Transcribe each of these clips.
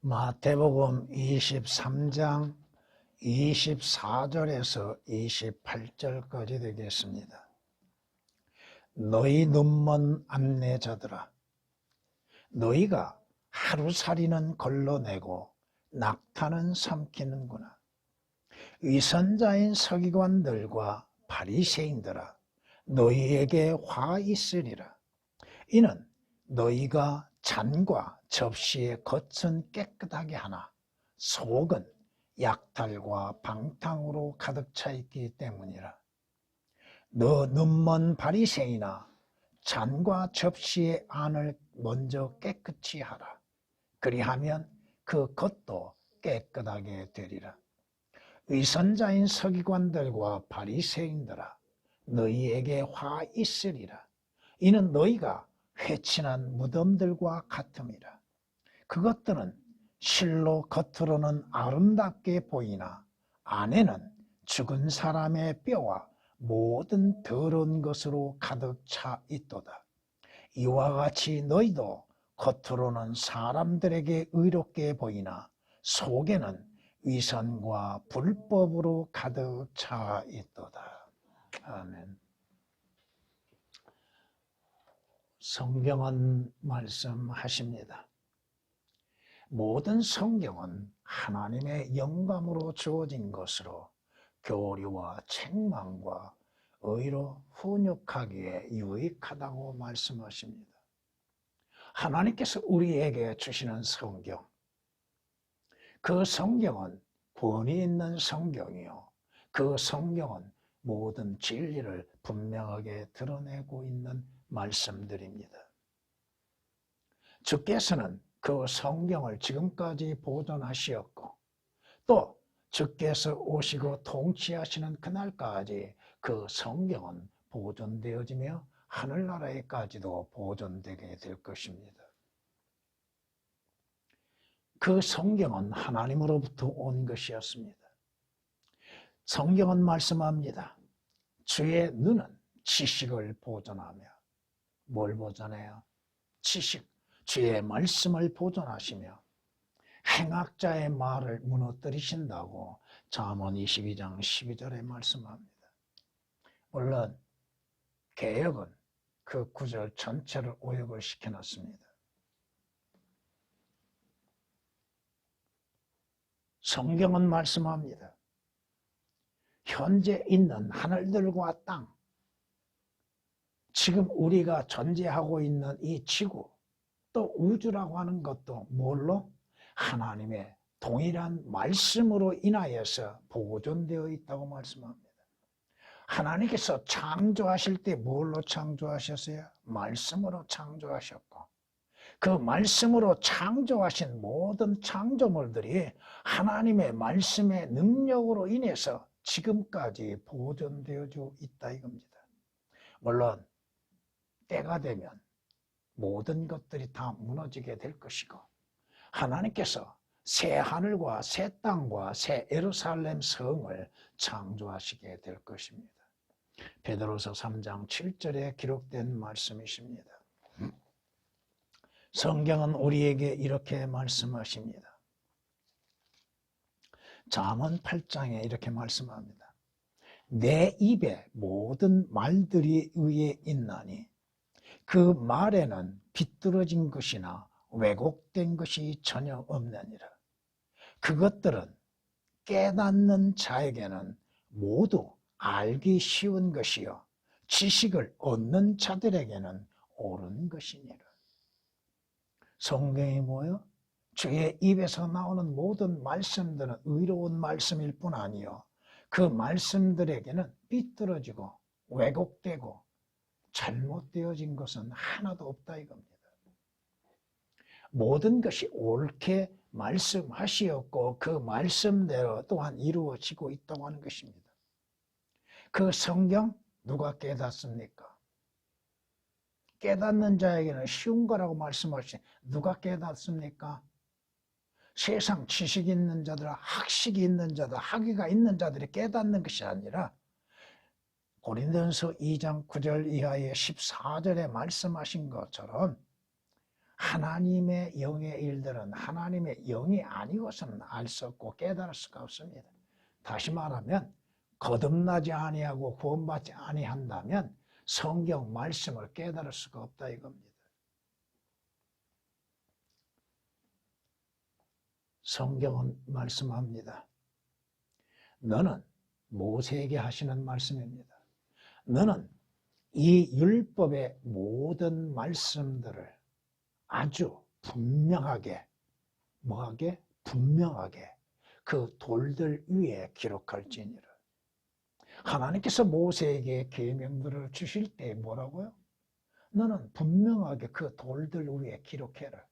마태복음 23장 24절에서 28절까지 되겠습니다. 너희 눈먼 암내자들아, 너희가 하루살이는 걸러내고 낙타는 삼키는구나. 위선자인 서기관들과 바리새인들아, 너희에게 화 있으리라. 이는 너희가 잔과 접시의 겉은 깨끗하게 하나 속은 약탈과 방탕으로 가득 차 있기 때문이라. 너 눈먼 바리새인아, 잔과 접시의 안을 먼저 깨끗이 하라. 그리하면 그 겉도 깨끗하게 되리라. 위선자인 서기관들과 바리새인들아, 너희에게 화 있으리라. 이는 너희가 회친한 무덤들과 같음이라. 그것들은 실로 겉으로는 아름답게 보이나 안에는 죽은 사람의 뼈와 모든 더러운 것으로 가득 차 있도다. 이와 같이 너희도 겉으로는 사람들에게 의롭게 보이나 속에는 위선과 불법으로 가득 차 있도다. 아멘. 성경은 말씀하십니다. 모든 성경은 하나님의 영감으로 주어진 것으로 교리와 책망과 의로 훈육하기에 유익하다고 말씀하십니다. 하나님께서 우리에게 주시는 성경, 그 성경은 권위 있는 성경이요, 그 성경은 모든 진리를 분명하게 드러내고 있는 말씀들입니다. 주께서는 그 성경을 지금까지 보존하시었고 또 주께서 오시고 통치하시는 그날까지 그 성경은 보존되어지며 하늘나라에까지도 보존되게 될 것입니다. 그 성경은 하나님으로부터 온 것이었습니다. 성경은 말씀합니다. 주의 눈은 지식을 보존하며, 뭘 보존해요? 지식, 주의 말씀을 보존하시며 행악자의 말을 무너뜨리신다고 잠언 22장 12절에 말씀합니다. 물론 개역은 그 구절 전체를 오역을 시켜놨습니다. 성경은 말씀합니다. 현재 있는 하늘들과 땅, 지금 우리가 존재하고 있는 이 지구, 또 우주라고 하는 것도 뭘로? 하나님의 동일한 말씀으로 인하여서 보존되어 있다고 말씀합니다. 하나님께서 창조하실 때 뭘로 창조하셨어요? 말씀으로 창조하셨고, 그 말씀으로 창조하신 모든 창조물들이 하나님의 말씀의 능력으로 인해서 지금까지 보존되어져 있다 이겁니다. 물론 때가 되면 모든 것들이 다 무너지게 될 것이고 하나님께서 새 하늘과 새 땅과 새 예루살렘 성을 창조하시게 될 것입니다. 베드로서 3장 7절에 기록된 말씀이십니다. 성경은 우리에게 이렇게 말씀하십니다. 잠언 8장에 이렇게 말씀합니다. 내 입에 모든 말들이 의에 있나니 그 말에는 비뚤어진 것이나 왜곡된 것이 전혀 없느니라. 그것들은 깨닫는 자에게는 모두 알기 쉬운 것이요 지식을 얻는 자들에게는 옳은 것이니라. 성경이 뭐요? 주의 입에서 나오는 모든 말씀들은 의로운 말씀일 뿐 아니요 그 말씀들에게는 삐뚤어지고 왜곡되고 잘못되어진 것은 하나도 없다 이겁니다. 모든 것이 옳게 말씀하시었고 그 말씀대로 또한 이루어지고 있다고 하는 것입니다. 그 성경 누가 깨닫습니까? 깨닫는 자에게는 쉬운 거라고 말씀하시니 누가 깨닫습니까? 세상 지식이 있는 자들, 학식이 있는 자들, 학위가 있는 자들이 깨닫는 것이 아니라 고린도전서 2장 9절 이하의 14절에 말씀하신 것처럼 하나님의 영의 일들은 하나님의 영이 아니고서는 알 수 없고 깨달을 수가 없습니다. 다시 말하면 거듭나지 아니하고 구원받지 아니한다면 성경 말씀을 깨달을 수가 없다 이겁니다. 성경은 말씀합니다. 너는 모세에게 하시는 말씀입니다. 너는 이 율법의 모든 말씀들을 아주 분명하게 뭐하게? 분명하게 그 돌들 위에 기록할지니라. 하나님께서 모세에게 계명들을 주실 때 뭐라고요? 너는 분명하게 그 돌들 위에 기록해라.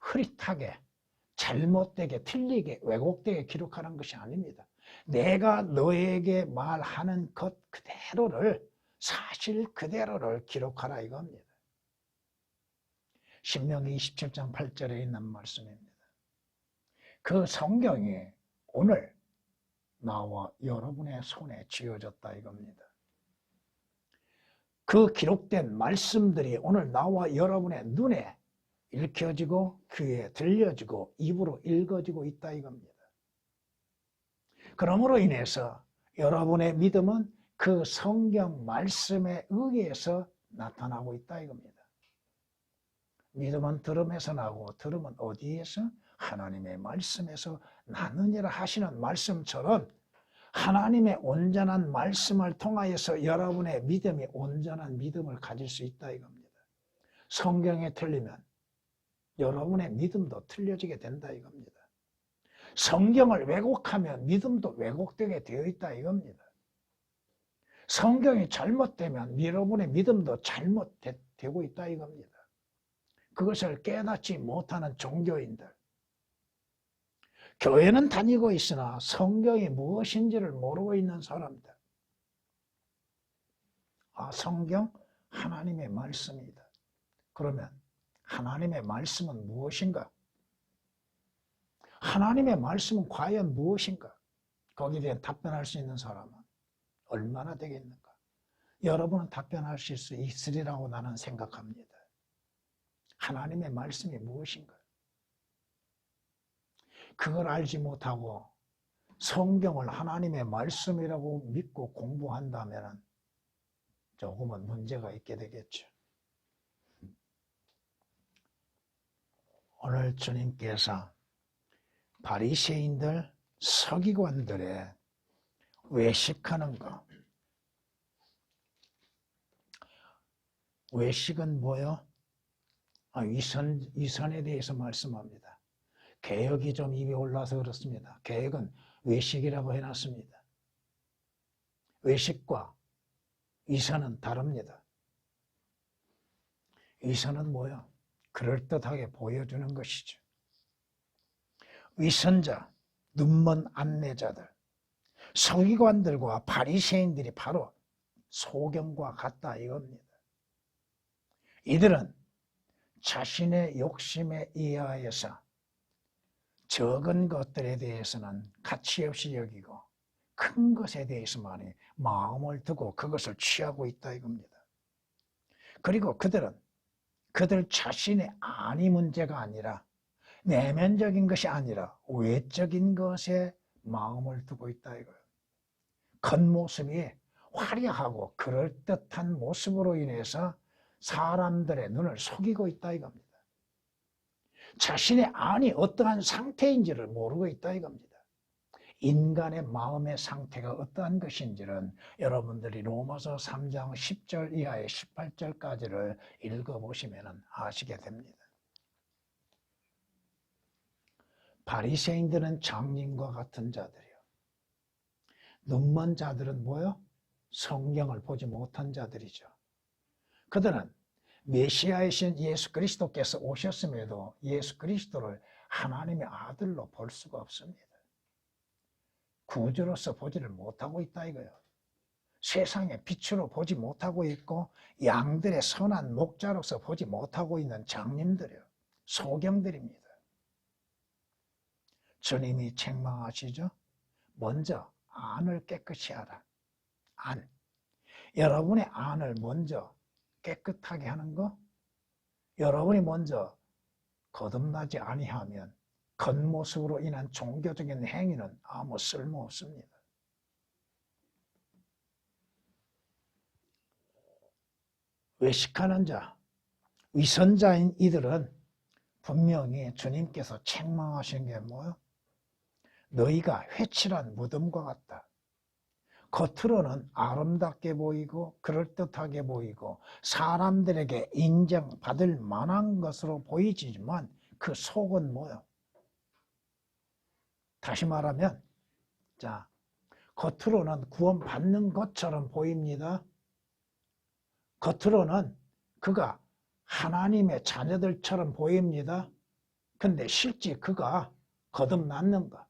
흐릿하게 잘못되게 틀리게 왜곡되게 기록하는 것이 아닙니다. 내가 너에게 말하는 것 그대로를 사실 그대로를 기록하라 이겁니다. 신명기 27장 8절에 있는 말씀입니다. 그 성경이 오늘 나와 여러분의 손에 쥐어졌다 이겁니다. 그 기록된 말씀들이 오늘 나와 여러분의 눈에 읽혀지고 귀에 들려지고 입으로 읽어지고 있다 이겁니다. 그러므로 인해서 여러분의 믿음은 그 성경 말씀에 의해서 나타나고 있다 이겁니다. 믿음은 들음에서 나고 들음은 어디에서? 하나님의 말씀에서 나느니라 하시는 말씀처럼 하나님의 온전한 말씀을 통하여서 여러분의 믿음이 온전한 믿음을 가질 수 있다 이겁니다. 성경에 틀리면 여러분의 믿음도 틀려지게 된다 이겁니다. 성경을 왜곡하면 믿음도 왜곡되게 되어 있다 이겁니다. 성경이 잘못되면 여러분의 믿음도 잘못되고 있다 이겁니다. 그것을 깨닫지 못하는 종교인들, 교회는 다니고 있으나 성경이 무엇인지를 모르고 있는 사람들. 성경 하나님의 말씀이다. 그러면 하나님의 말씀은 무엇인가? 하나님의 말씀은 과연 무엇인가? 거기에 대해 답변할 수 있는 사람은 얼마나 되겠는가? 여러분은 답변하실 수 있으리라고 나는 생각합니다. 하나님의 말씀이 무엇인가? 그걸 알지 못하고 성경을 하나님의 말씀이라고 믿고 공부한다면 조금은 문제가 있게 되겠죠. 오늘 주님께서 바리새인들, 서기관들의 외식하는 거. 외식은 뭐요? 위선에 대해서 말씀합니다. 개혁이 좀 입에 올라서 그렇습니다. 개혁은 외식이라고 해놨습니다. 외식과 위선은 다릅니다. 위선은 뭐요? 그럴듯하게 보여주는 것이죠. 위선자, 눈먼 안내자들, 서기관들과 바리새인들이 바로 소경과 같다 이겁니다. 이들은 자신의 욕심에 의하여서 적은 것들에 대해서는 가치 없이 여기고 큰 것에 대해서만 마음을 두고 그것을 취하고 있다 이겁니다. 그리고 그들은 그들 자신의 안이 문제가 아니라 내면적인 것이 아니라 외적인 것에 마음을 두고 있다 이거예요. 겉모습이 화려하고 그럴듯한 모습으로 인해서 사람들의 눈을 속이고 있다 이겁니다. 자신의 안이 어떠한 상태인지를 모르고 있다 이겁니다. 인간의 마음의 상태가 어떠한 것인지는 여러분들이 로마서 3장 10절 이하의 18절까지를 읽어보시면 아시게 됩니다. 바리새인들은 장님과 같은 자들이요. 눈먼 자들은 뭐요? 성경을 보지 못한 자들이죠. 그들은 메시아이신 예수 그리스도께서 오셨음에도 예수 그리스도를 하나님의 아들로 볼 수가 없습니다. 구주로서 보지를 못하고 있다 이거예요. 세상의 빛으로 보지 못하고 있고 양들의 선한 목자로서 보지 못하고 있는 장님들이요. 소경들입니다. 주님이 책망하시죠. 먼저 안을 깨끗이 하라. 안. 여러분의 안을 먼저 깨끗하게 하는 거, 여러분이 먼저 거듭나지 아니하면 겉모습으로 인한 종교적인 행위는 아무 쓸모없습니다. 외식하는 자, 위선자인 이들은 분명히 주님께서 책망하신 게 뭐예요? 너희가 회칠한 무덤과 같다. 겉으로는 아름답게 보이고 그럴듯하게 보이고 사람들에게 인정받을 만한 것으로 보이지만 그 속은 뭐예요? 다시 말하면 자, 겉으로는 구원받는 것처럼 보입니다. 겉으로는 그가 하나님의 자녀들처럼 보입니다. 근데 실제 그가 거듭났는가?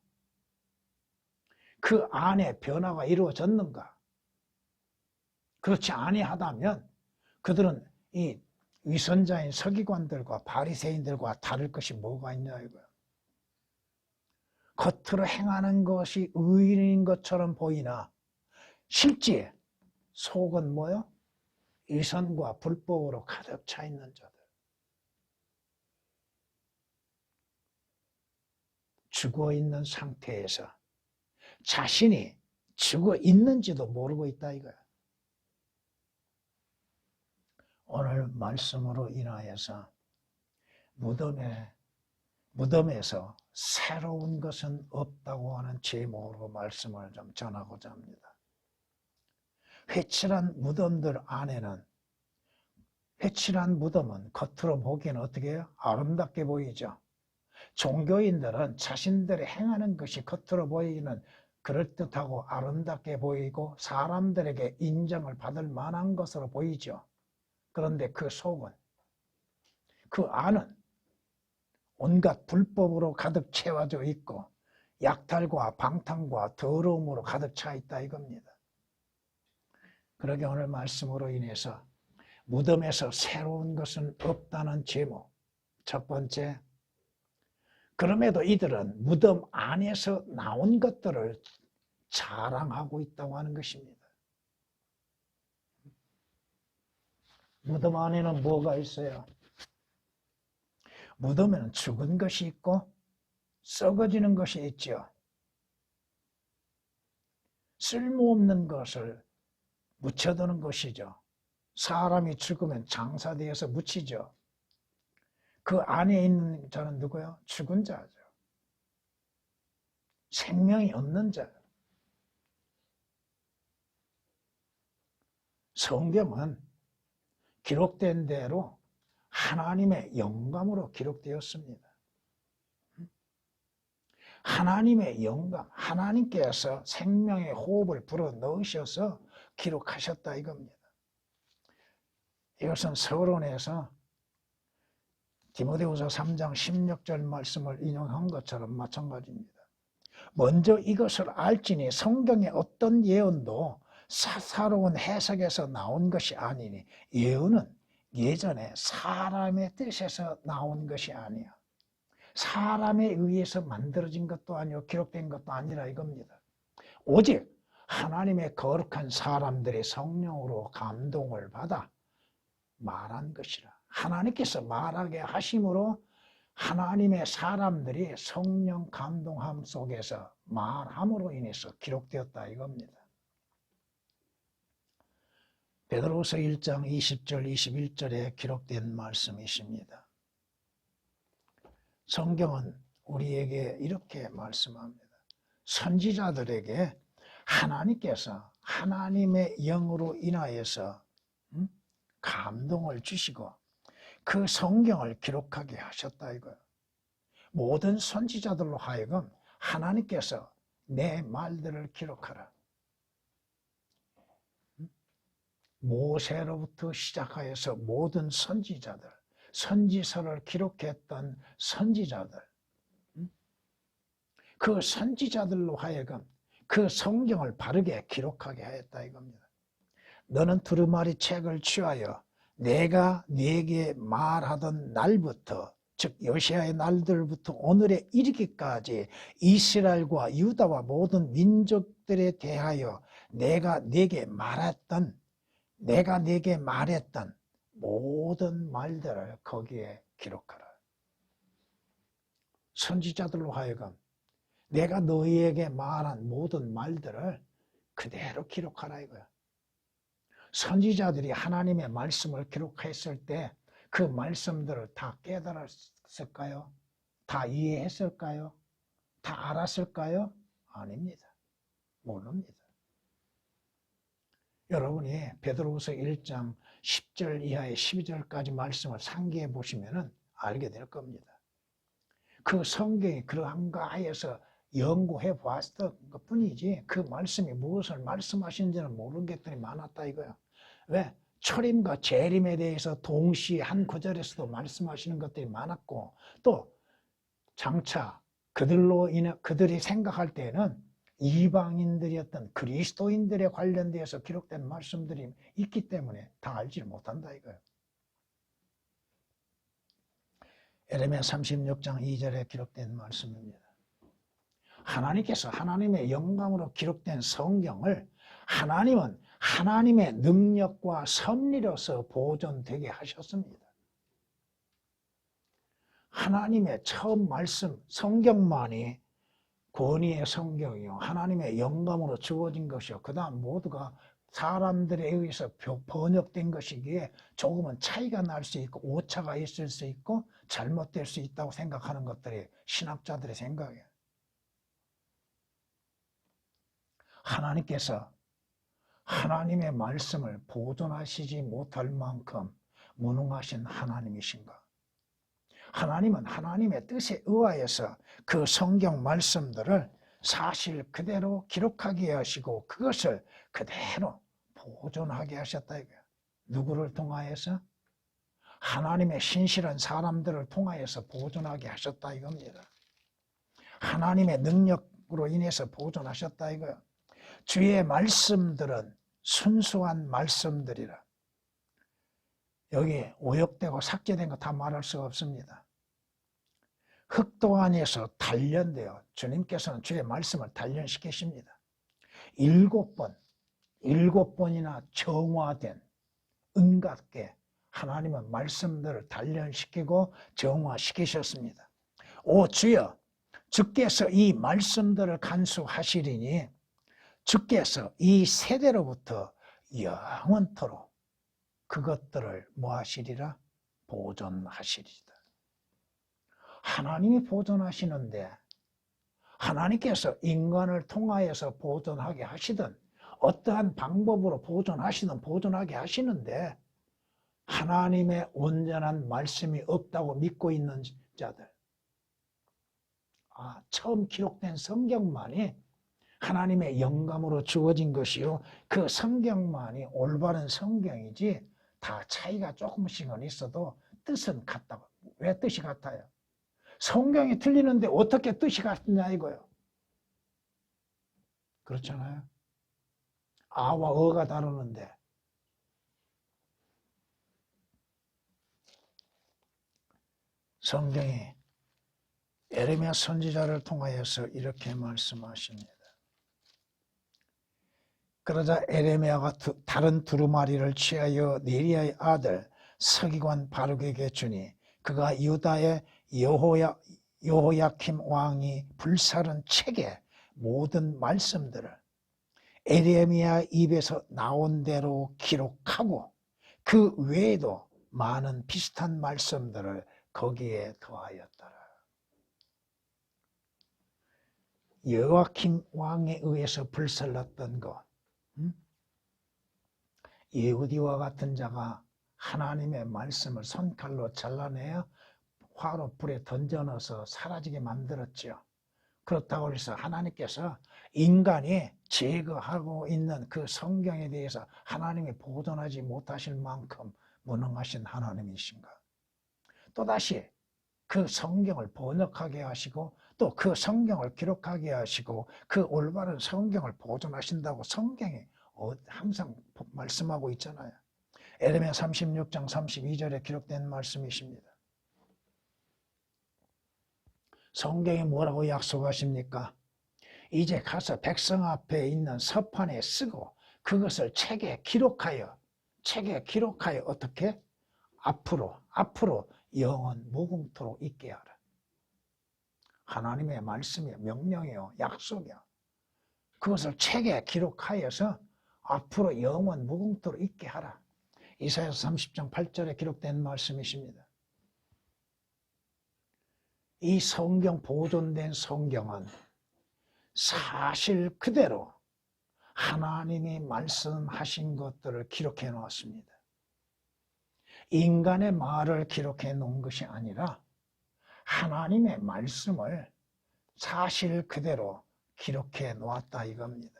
그 안에 변화가 이루어졌는가? 그렇지 아니하다면 그들은 이 위선자인 서기관들과 바리새인들과 다를 것이 뭐가 있냐 이거야. 겉으로 행하는 것이 의인인 것처럼 보이나 실제 속은 뭐요? 위선과 불법으로 가득 차 있는 자들. 죽어 있는 상태에서 자신이 죽어 있는지도 모르고 있다 이거야. 오늘 말씀으로 인하여서 무덤에서 새로운 것은 없다고 하는 제목으로 말씀을 좀 전하고자 합니다. 회칠한 무덤들 안에는 회칠한 무덤은 겉으로 보기에는 어떻게 해요? 아름답게 보이죠. 종교인들은 자신들이 행하는 것이 겉으로 보이는 그럴듯하고 아름답게 보이고 사람들에게 인정을 받을 만한 것으로 보이죠. 그런데 그 속은, 그 안은 온갖 불법으로 가득 채워져 있고 약탈과 방탕과 더러움으로 가득 차 있다 이겁니다. 그러게 오늘 말씀으로 인해서 무덤에서 새로운 것은 없다는 제목. 첫 번째, 그럼에도 이들은 무덤 안에서 나온 것들을 자랑하고 있다고 하는 것입니다. 무덤 안에는 뭐가 있어요? 무덤에는 죽은 것이 있고 썩어지는 것이 있죠. 쓸모없는 것을 묻혀두는 것이죠. 사람이 죽으면 장사되어서 묻히죠. 그 안에 있는 자는 누구요? 죽은 자죠. 생명이 없는 자. 성경은 기록된 대로 하나님의 영감으로 기록되었습니다. 하나님의 영감, 하나님께서 생명의 호흡을 불어 넣으셔서 기록하셨다 이겁니다. 이것은 서론에서 디모데후서 3장 16절 말씀을 인용한 것처럼 마찬가지입니다. 먼저 이것을 알지니 성경의 어떤 예언도 사사로운 해석에서 나온 것이 아니니 예언은 예전에 사람의 뜻에서 나온 것이 아니야. 사람에 의해서 만들어진 것도 아니고 기록된 것도 아니라 이겁니다. 오직 하나님의 거룩한 사람들의 성령으로 감동을 받아 말한 것이라. 하나님께서 말하게 하심으로 하나님의 사람들이 성령 감동함 속에서 말함으로 인해서 기록되었다 이겁니다. 베드로후서 1장 20절 21절에 기록된 말씀이십니다. 성경은 우리에게 이렇게 말씀합니다. 선지자들에게 하나님께서 하나님의 영으로 인하여서 감동을 주시고 그 성경을 기록하게 하셨다 이거예요. 모든 선지자들로 하여금 하나님께서 내 말들을 기록하라. 모세로부터 시작하여서 모든 선지자들, 선지서를 기록했던 선지자들, 그 선지자들로 하여금 그 성경을 바르게 기록하게 하였다 이겁니다. 너는 두루마리 책을 취하여 내가 네게 말하던 날부터, 즉 여시아의 날들부터 오늘에 이르기까지 이스라엘과 유다와 모든 민족들에 대하여 내가 네게 말했던 모든 말들을 거기에 기록하라. 선지자들로 하여금 내가 너희에게 말한 모든 말들을 그대로 기록하라 이거야. 선지자들이 하나님의 말씀을 기록했을 때 그 말씀들을 다 깨달았을까요? 다 이해했을까요? 다 알았을까요? 아닙니다. 모릅니다. 여러분이 베드로후서 1장 10절 이하의 12절까지 말씀을 상기해 보시면 알게 될 겁니다. 그 성경이 그러한가 하여서 연구해 보았던 것 뿐이지 그 말씀이 무엇을 말씀하시는지는 모르는 것들이 많았다 이거야. 왜? 초림과 재림에 대해서 동시에 한 구절에서도 말씀하시는 것들이 많았고 또 장차 그들이 생각할 때에는 이방인들이었던 그리스도인들에 관련되어서 기록된 말씀들이 있기 때문에 다 알지 못한다 이거예요. 에레미야 36장 2절에 기록된 말씀입니다. 하나님께서 하나님의 영광으로 기록된 성경을 하나님은 하나님의 능력과 섭리로서 보존되게 하셨습니다. 하나님의 처음 말씀, 성경만이 권위의 성경이요 하나님의 영감으로 주어진 것이요 그 다음 모두가 사람들에 의해서 번역된 것이기에 조금은 차이가 날 수 있고 오차가 있을 수 있고 잘못될 수 있다고 생각하는 것들이 신학자들의 생각이에요. 하나님께서 하나님의 말씀을 보존하시지 못할 만큼 무능하신 하나님이신가? 하나님은 하나님의 뜻에 의하여서 그 성경 말씀들을 사실 그대로 기록하게 하시고 그것을 그대로 보존하게 하셨다 이거예요. 누구를 통하여서? 하나님의 신실한 사람들을 통하여서 보존하게 하셨다 이겁니다. 하나님의 능력으로 인해서 보존하셨다 이거예요. 주의 말씀들은 순수한 말씀들이라. 여기 오역되고 삭제된 거 다 말할 수가 없습니다. 흑도 안에서 단련되어 주님께서는 주의 말씀을 단련시키십니다. 7번이나 정화된 은갑게 하나님은 말씀들을 단련시키고 정화시키셨습니다. 오 주여 주께서 이 말씀들을 간수하시리니 주께서 이 세대로부터 영원토록 그것들을 뭐하시리라? 보존하시리다. 하나님이 보존하시는데 하나님께서 인간을 통하여서 보존하게 하시든 어떠한 방법으로 보존하게 하시는데 하나님의 온전한 말씀이 없다고 믿고 있는 자들 처음 기록된 성경만이 하나님의 영감으로 주어진 것이요 그 성경만이 올바른 성경이지 다 차이가 조금씩은 있어도 뜻은 같다고. 왜 뜻이 같아요? 성경이 틀리는데 어떻게 뜻이 같냐 이거예요. 그렇잖아요. 아와 어가 다르는데 성경이 에레미야 선지자를 통하여서 이렇게 말씀하십니다. 그러자 에레미야가 다른 두루마리를 취하여 네리야의 아들 서기관 바룩에게 주니 그가 유다의 여호야킴 왕이 불사른 책의 모든 말씀들을 에레미야 입에서 나온 대로 기록하고 그 외에도 많은 비슷한 말씀들을 거기에 더하였더라. 여호야킴 왕에 의해서 불살랐던 것, 예후디와 같은 자가 하나님의 말씀을 손칼로 잘라내어 화로 불에 던져넣어서 사라지게 만들었죠. 그렇다고 해서 하나님께서 인간이 제거하고 있는 그 성경에 대해서 하나님이 보존하지 못하실 만큼 무능하신 하나님이신가? 또다시 그 성경을 번역하게 하시고 또 그 성경을 기록하게 하시고 그 올바른 성경을 보존하신다고 성경이 항상 말씀하고 있잖아요. 에레미야 36장 32절에 기록된 말씀이십니다. 성경이 뭐라고 약속하십니까? 이제 가서 백성 앞에 있는 서판에 쓰고 그것을 책에 기록하여 어떻게? 앞으로 영원 무궁토록 있게 하라. 하나님의 말씀이요, 명령이요, 약속이요. 그것을 책에 기록하여서 앞으로 영원 무궁토록 있게 하라. 이사야서 30장 8절에 기록된 말씀이십니다. 이 성경, 보존된 성경은 사실 그대로 하나님이 말씀하신 것들을 기록해 놓았습니다. 인간의 말을 기록해 놓은 것이 아니라 하나님의 말씀을 사실 그대로 기록해 놓았다 이겁니다.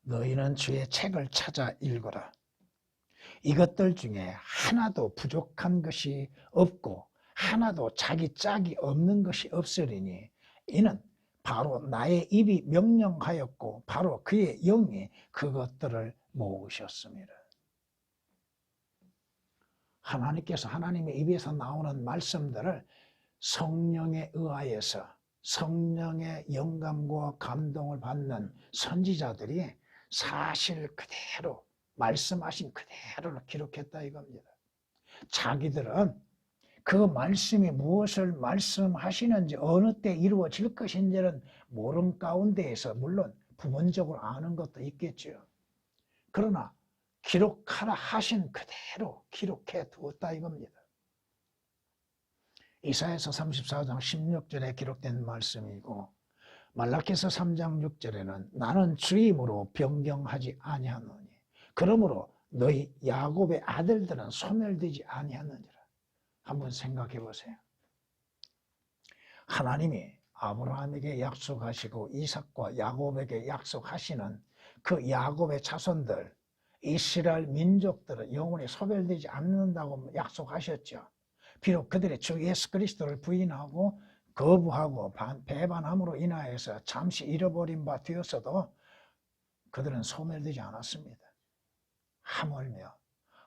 너희는 주의 책을 찾아 읽어라. 이것들 중에 하나도 부족한 것이 없고 하나도 자기 짝이 없는 것이 없으리니 이는 바로 나의 입이 명령하였고 바로 그의 영이 그것들을 모으셨습니다. 하나님께서 하나님의 입에서 나오는 말씀들을 성령에 의하여서 성령의 영감과 감동을 받는 선지자들이 사실 그대로 말씀하신 그대로 기록했다 이겁니다. 자기들은 그 말씀이 무엇을 말씀하시는지 어느 때 이루어질 것인지는 모름 가운데에서 물론 부분적으로 아는 것도 있겠죠. 그러나 기록하라 하신 그대로 기록해 두었다 이겁니다. 이사야서 34장 16절에 기록된 말씀이고 말라기서 3장 6절에는 나는 주임으로 변경하지 아니하노니 그러므로 너희 야곱의 아들들은 소멸되지 아니하느니라. 한번 생각해 보세요. 하나님이 아브라함에게 약속하시고 이삭과 야곱에게 약속하시는 그 야곱의 자손들 이스라엘 민족들은 영원히 소멸되지 않는다고 약속하셨죠. 비록 그들의 주 예수 그리스도를 부인하고 거부하고 배반함으로 인하여서 잠시 잃어버린 바 되었어도 그들은 소멸되지 않았습니다.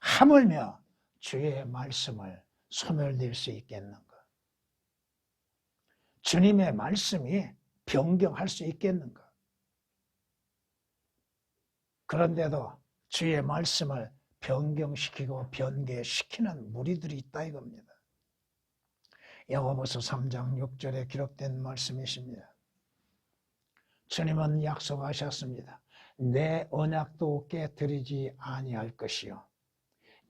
하물며 주의 말씀을 소멸될 수 있겠는가? 주님의 말씀이 변경할 수 있겠는가? 그런데도 주의 말씀을 변경시키고 변개시키는 무리들이 있다 이겁니다. 야고보서 3장 6절에 기록된 말씀이십니다. 주님은 약속하셨습니다. 내 언약도 깨뜨리지 아니할 것이요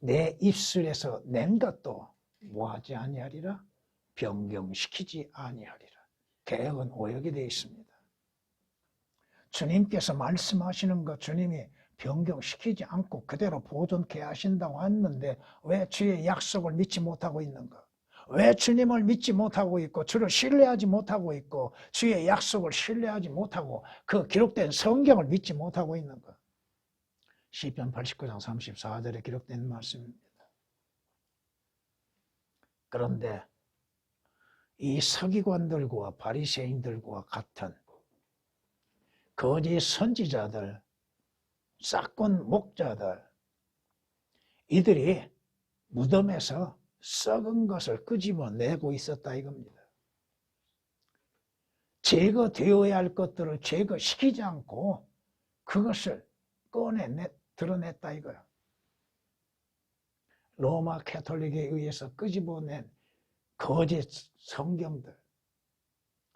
내 입술에서 낸 것도 뭐하지 아니하리라? 변경시키지 아니하리라. 개혁은 오역이 되어 있습니다. 주님께서 말씀하시는 것 주님이 변경시키지 않고 그대로 보존케 하신다고 했는데 왜 주의 약속을 믿지 못하고 있는가? 왜 주님을 믿지 못하고 있고 주를 신뢰하지 못하고 있고 주의 약속을 신뢰하지 못하고 그 기록된 성경을 믿지 못하고 있는가? 시편 89장 34절에 기록된 말씀입니다. 그런데 이 서기관들과 바리새인들과 같은 거짓 선지자들, 싹군 목자들 이들이 무덤에서 썩은 것을 끄집어내고 있었다 이겁니다. 제거되어야 할 것들을 제거시키지 않고 그것을 드러냈다 이거야. 로마 캐톨릭에 의해서 끄집어낸 거짓 성경들,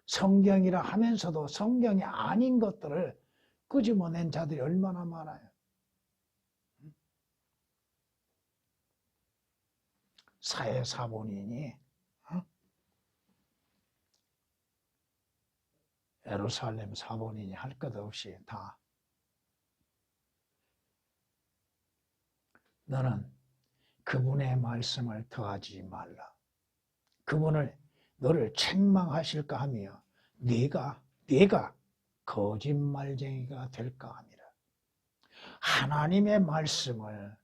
성경이라 하면서도 성경이 아닌 것들을 끄집어낸 자들이 얼마나 많아요. 사회사본인이 예루살렘 사본인이 할 것 없이 다 너는 그분의 말씀을 더하지 말라. 그분을 너를 책망하실까 하며 네가 거짓말쟁이가 될까 함이라. 하나님의 말씀을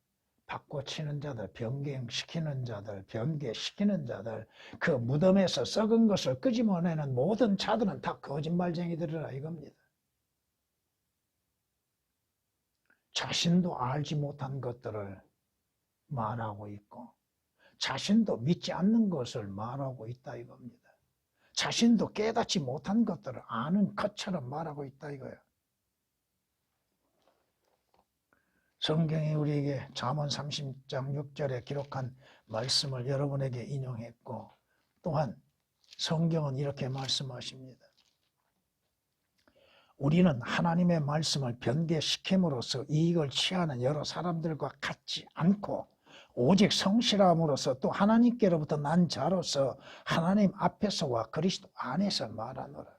바꿔치는 자들, 변경시키는 자들, 변개시키는 자들, 그 무덤에서 썩은 것을 끄집어내는 모든 자들은 다 거짓말쟁이들이라 이겁니다. 자신도 알지 못한 것들을 말하고 있고 자신도 믿지 않는 것을 말하고 있다 이겁니다. 자신도 깨닫지 못한 것들을 아는 것처럼 말하고 있다 이거예요. 성경이 우리에게 잠언 30장 6절에 기록한 말씀을 여러분에게 인용했고, 또한 성경은 이렇게 말씀하십니다. 우리는 하나님의 말씀을 변개시킴으로써 이익을 취하는 여러 사람들과 같지 않고 오직 성실함으로써 또 하나님께로부터 난 자로서 하나님 앞에서와 그리스도 안에서 말하노라.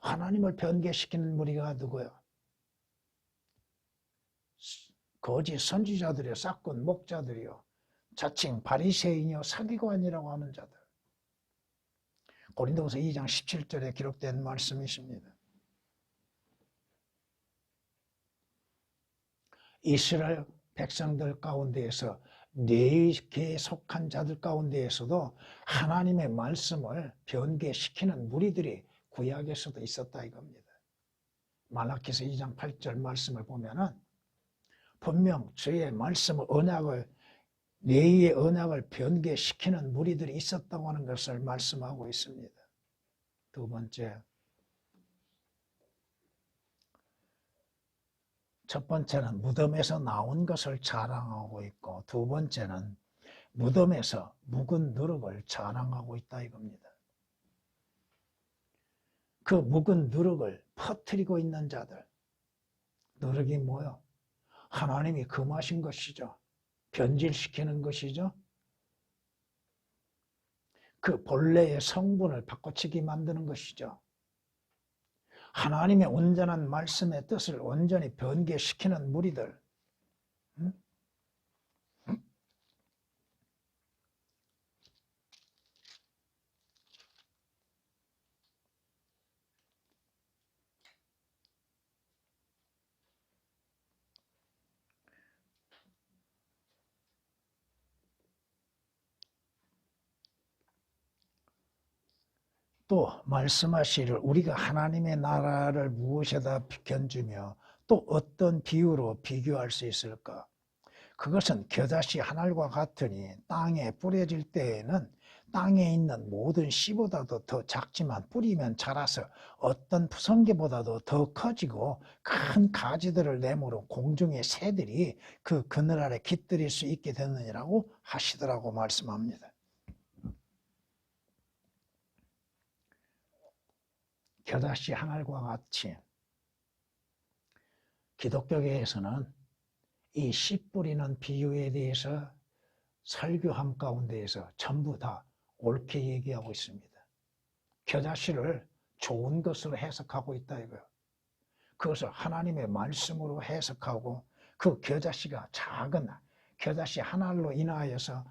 하나님을 변개시키는 무리가 누구야? 거짓 선지자들이요, 싹군 목자들이요, 자칭 바리새인이요 서기관이라고 하는 자들. 고린도후서 2장 17절에 기록된 말씀이십니다. 이스라엘 백성들 가운데에서 네 개에 속한 자들 가운데에서도 하나님의 말씀을 변개시키는 무리들이 구약에서도 있었다 이겁니다. 말라기서 2장 8절 말씀을 보면은 분명 저의 말씀을 내의 언약을 변개시키는 무리들이 있었다고 하는 것을 말씀하고 있습니다. 두 번째, 첫 번째는 무덤에서 나온 것을 자랑하고 있고, 두 번째는 무덤에서 묵은 누룩을 자랑하고 있다 이겁니다. 그 묵은 누룩을 퍼뜨리고 있는 자들, 누룩이 뭐요? 하나님이 금하신 것이죠. 변질시키는 것이죠. 그 본래의 성분을 바꿔치기 만드는 것이죠. 하나님의 온전한 말씀의 뜻을 온전히 변개시키는 무리들. 또 말씀하시기를 우리가 하나님의 나라를 무엇에다 견주며 또 어떤 비유로 비교할 수 있을까? 그것은 겨자씨 한 알과 같으니 땅에 뿌려질 때에는 땅에 있는 모든 씨보다도 더 작지만 뿌리면 자라서 어떤 푸성개보다도 더 커지고 큰 가지들을 내므로 공중의 새들이 그 그늘 아래 깃들일 수 있게 되느니라고 하시더라고 말씀합니다. 겨자씨 한 알과 같이 기독교계에서는 이 씨 뿌리는 비유에 대해서 설교함 가운데에서 전부 다 옳게 얘기하고 있습니다. 겨자씨를 좋은 것으로 해석하고 있다 이거예요. 그것을 하나님의 말씀으로 해석하고 그 겨자씨가 작은 겨자씨 한 알로 인하여서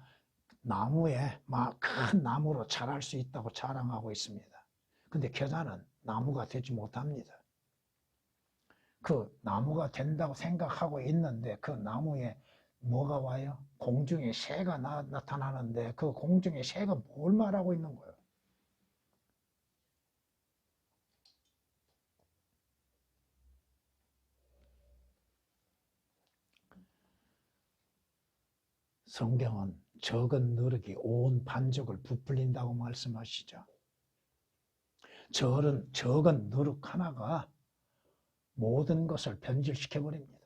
나무에 큰 나무로 자랄 수 있다고 자랑하고 있습니다. 근데 겨자는 나무가 되지 못합니다. 그 나무가 된다고 생각하고 있는데 그 나무에 뭐가 와요? 공중에 새가 나타나는데 그 공중에 새가 뭘 말하고 있는 거예요? 성경은 적은 누룩이 온 반죽을 부풀린다고 말씀하시죠. 적은 누룩 하나가 모든 것을 변질시켜버립니다.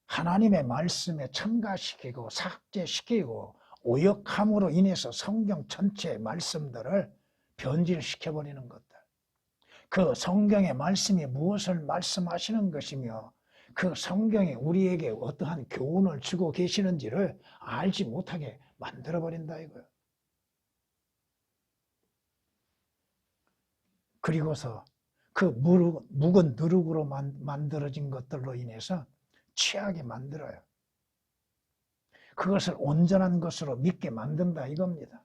하나님의 말씀에 첨가시키고 삭제시키고 오역함으로 인해서 성경 전체의 말씀들을 변질시켜버리는 것들. 그 성경의 말씀이 무엇을 말씀하시는 것이며 그 성경이 우리에게 어떠한 교훈을 주고 계시는지를 알지 못하게 만들어버린다 이거예요. 그리고서 그 묵은 누룩으로 만들어진 것들로 인해서 취하게 만들어요. 그것을 온전한 것으로 믿게 만든다 이겁니다.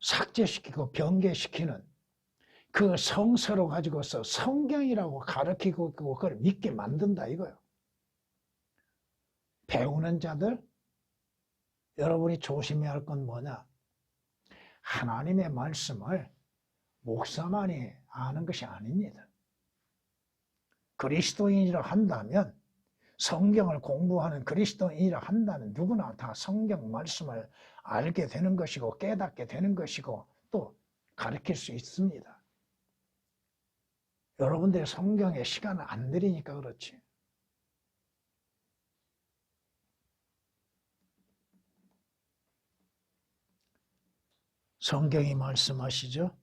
삭제시키고 변개시키는 그 성서로 가지고서 성경이라고 가르치고 그걸 믿게 만든다 이거예요. 배우는 자들, 여러분이 조심해야 할 건 뭐냐? 하나님의 말씀을 목사만이 아는 것이 아닙니다. 그리스도인이라 한다면, 성경을 공부하는 그리스도인이라 한다면 누구나 다 성경 말씀을 알게 되는 것이고 깨닫게 되는 것이고 또 가르칠 수 있습니다. 여러분들이 성경에 시간을 안 들이니까 그렇지. 성경이 말씀하시죠.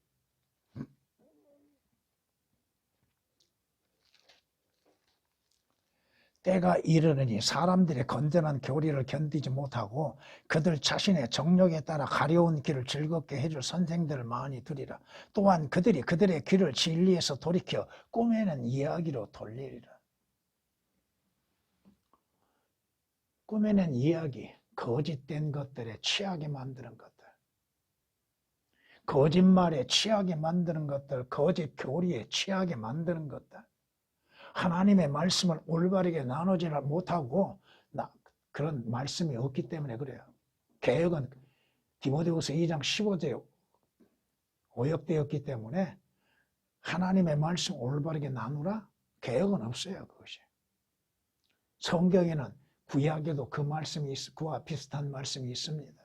때가 이르느니 사람들의 건전한 교리를 견디지 못하고 그들 자신의 정욕에 따라 가려운 길을 즐겁게 해줄 선생들을 많이 두리라. 또한 그들이 그들의 귀를 진리에서 돌이켜 꿈에는 이야기로 돌리리라. 꿈에는 이야기, 거짓된 것들에 취하게 만드는 것들, 거짓말에 취하게 만드는 것들, 거짓 교리에 취하게 만드는 것들, 하나님의 말씀을 올바르게 나누지를 못하고 그런 말씀이 없기 때문에 그래요. 개혁은 디모데후서 2장 15절에 오역되었기 때문에 하나님의 말씀 올바르게 나누라? 개혁은 없어요. 그것이. 성경에는 구약에도 그 말씀이 그와 비슷한 말씀이 있습니다.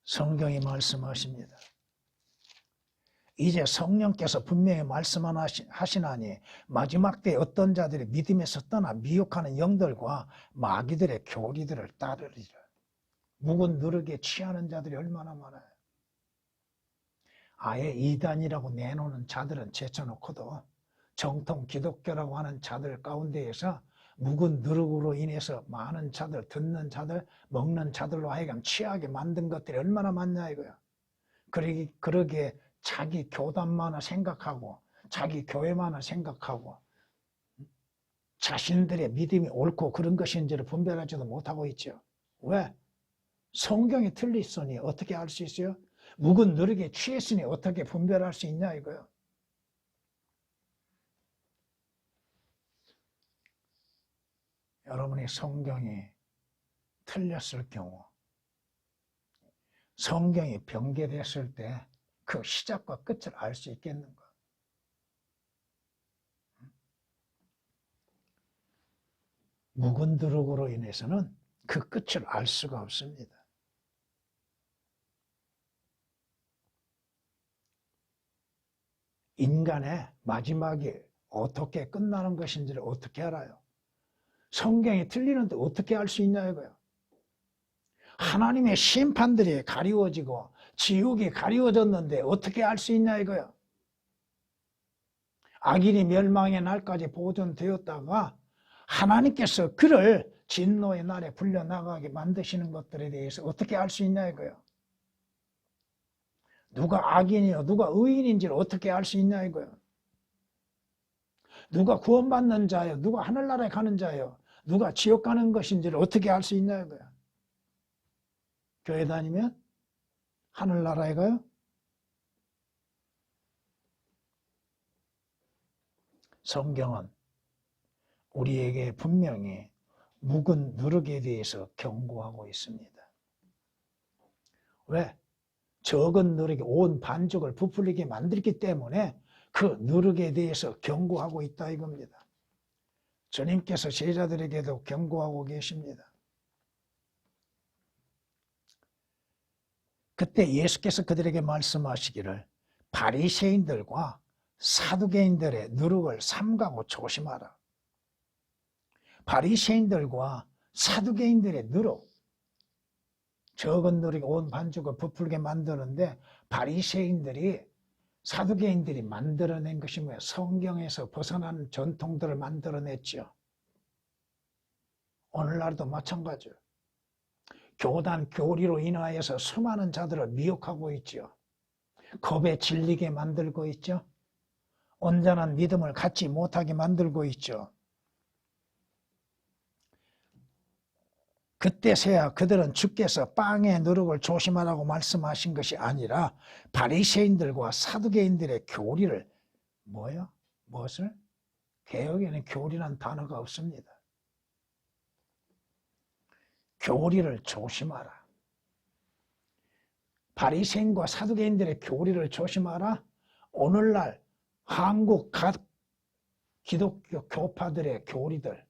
성경이 말씀하십니다. 이제 성령께서 분명히 말씀하시나니 마지막 때 어떤 자들이 믿음에서 떠나 미혹하는 영들과 마귀들의 교리들을 따르리라. 묵은 누룩에 취하는 자들이 얼마나 많아요. 아예 이단이라고 내놓는 자들은 제쳐놓고도 정통 기독교라고 하는 자들 가운데에서 묵은 누룩으로 인해서 많은 자들, 듣는 자들, 먹는 자들로 하여금 취하게 만든 것들이 얼마나 많냐 이거야. 그러기에 자기 교단만을 생각하고 자기 교회만을 생각하고 자신들의 믿음이 옳고 그런 것인지를 분별하지도 못하고 있죠. 왜? 성경이 틀렸으니 어떻게 알 수 있어요? 묵은 누룩에 취했으니 어떻게 분별할 수 있냐 이거요. 여러분이 성경이 틀렸을 경우, 성경이 변개됐을 때 그 시작과 끝을 알 수 있겠는가? 묵은 누룩으로 인해서는 그 끝을 알 수가 없습니다. 인간의 마지막이 어떻게 끝나는 것인지를 어떻게 알아요? 성경이 틀리는데 어떻게 알 수 있냐 이거요. 하나님의 심판들이 가리워지고 지옥이 가리워졌는데 어떻게 알 수 있냐 이거요. 악인이 멸망의 날까지 보존되었다가 하나님께서 그를 진노의 날에 불려나가게 만드시는 것들에 대해서 어떻게 알 수 있냐 이거요. 누가 악인이요 누가 의인인지를 어떻게 알 수 있냐 이거요. 누가 구원받는 자요 누가 하늘나라에 가는 자요 누가 지옥 가는 것인지를 어떻게 알 수 있냐 이거요. 교회 다니면 하늘나라에 가요? 성경은 우리에게 분명히 묵은 누룩에 대해서 경고하고 있습니다. 왜? 적은 누룩이 온 반죽을 부풀리게 만들기 때문에 그 누룩에 대해서 경고하고 있다 이겁니다. 주님께서 제자들에게도 경고하고 계십니다. 그때 예수께서 그들에게 말씀하시기를 바리새인들과 사두개인들의 누룩을 삼가고 조심하라. 바리새인들과 사두개인들의 누룩, 적은 누룩이 온 반죽을 부풀게 만드는데 바리새인들이 사두개인들이 만들어낸 것이 뭐예요? 성경에서 벗어난 전통들을 만들어냈죠. 오늘날도 마찬가지예요. 교단 교리로 인하여서 수많은 자들을 미혹하고 있죠. 겁에 질리게 만들고 있죠. 온전한 믿음을 갖지 못하게 만들고 있죠. 그때서야 그들은 주께서 빵의 누룩을 조심하라고 말씀하신 것이 아니라 바리새인들과 사두개인들의 교리를 뭐요? 무엇을? 개혁에는 교리란 단어가 없습니다. 교리를 조심하라. 바리새인과 사두개인들의 교리를 조심하라. 오늘날 한국 기독교 교파들의 교리들,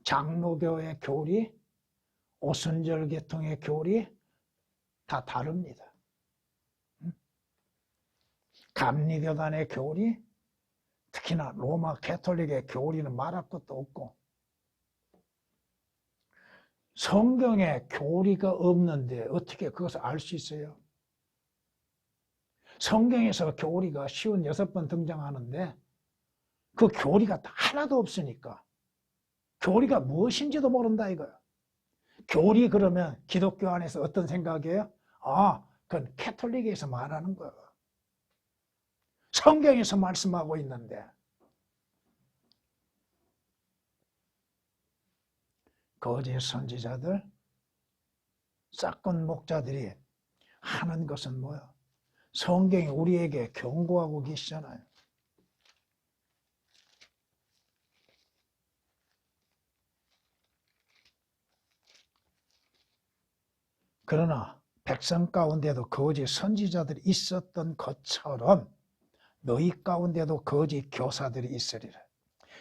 장로교의 교리, 오순절 계통의 교리 다 다릅니다. 감리교단의 교리, 특히나 로마 가톨릭의 교리는 말할 것도 없고, 성경에 교리가 없는데 어떻게 그것을 알 수 있어요? 성경에서 교리가 56번 등장하는데 그 교리가 하나도 없으니까 교리가 무엇인지도 모른다 이거야. 교리 그러면 기독교 안에서 어떤 생각이에요? 아, 그건 가톨릭에서 말하는 거야. 성경에서 말씀하고 있는데. 거짓 선지자들, 싹건 목자들이 하는 것은 뭐야? 성경이 우리에게 경고하고 계시잖아요. 그러나 백성 가운데도 거짓 선지자들이 있었던 것처럼 너희 가운데도 거짓 교사들이 있으리라.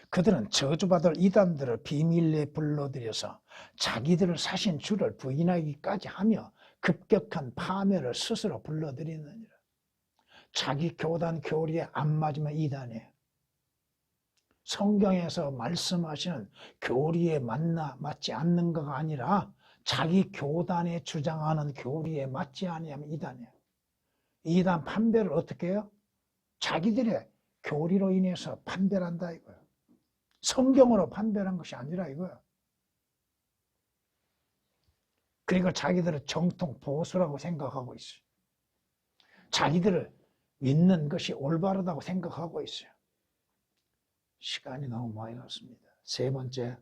그들은 저주받을 이단들을 비밀리에 불러들여서 자기들을 사신 주를 부인하기까지 하며 급격한 파멸을 스스로 불러들이느니라. 자기 교단 교리에 안 맞으면 이단이에요. 성경에서 말씀하시는 교리에 맞지 않는 것가 아니라 자기 교단에 주장하는 교리에 맞지 아니하면 이단이에요. 이단 판별을 어떻게 해요? 자기들의 교리로 인해서 판별한다 이거예요. 성경으로 판별한 것이 아니라 이거예요. 그리고 자기들은 정통 보수라고 생각하고 있어요. 자기들을 믿는 것이 올바르다고 생각하고 있어요. 시간이 너무 많이 났습니다. 세 번째,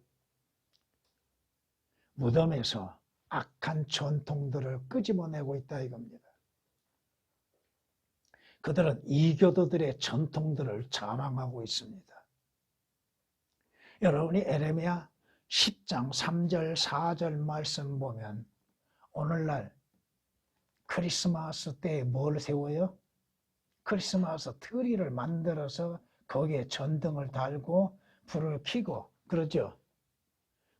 무덤에서 악한 전통들을 끄집어내고 있다 이겁니다. 그들은 이교도들의 전통들을 자랑하고 있습니다. 여러분이 에레미야 10장 3절 4절 말씀 보면 오늘날 크리스마스 때에 뭘 세워요? 크리스마스 트리를 만들어서 거기에 전등을 달고 불을 켜고 그러죠.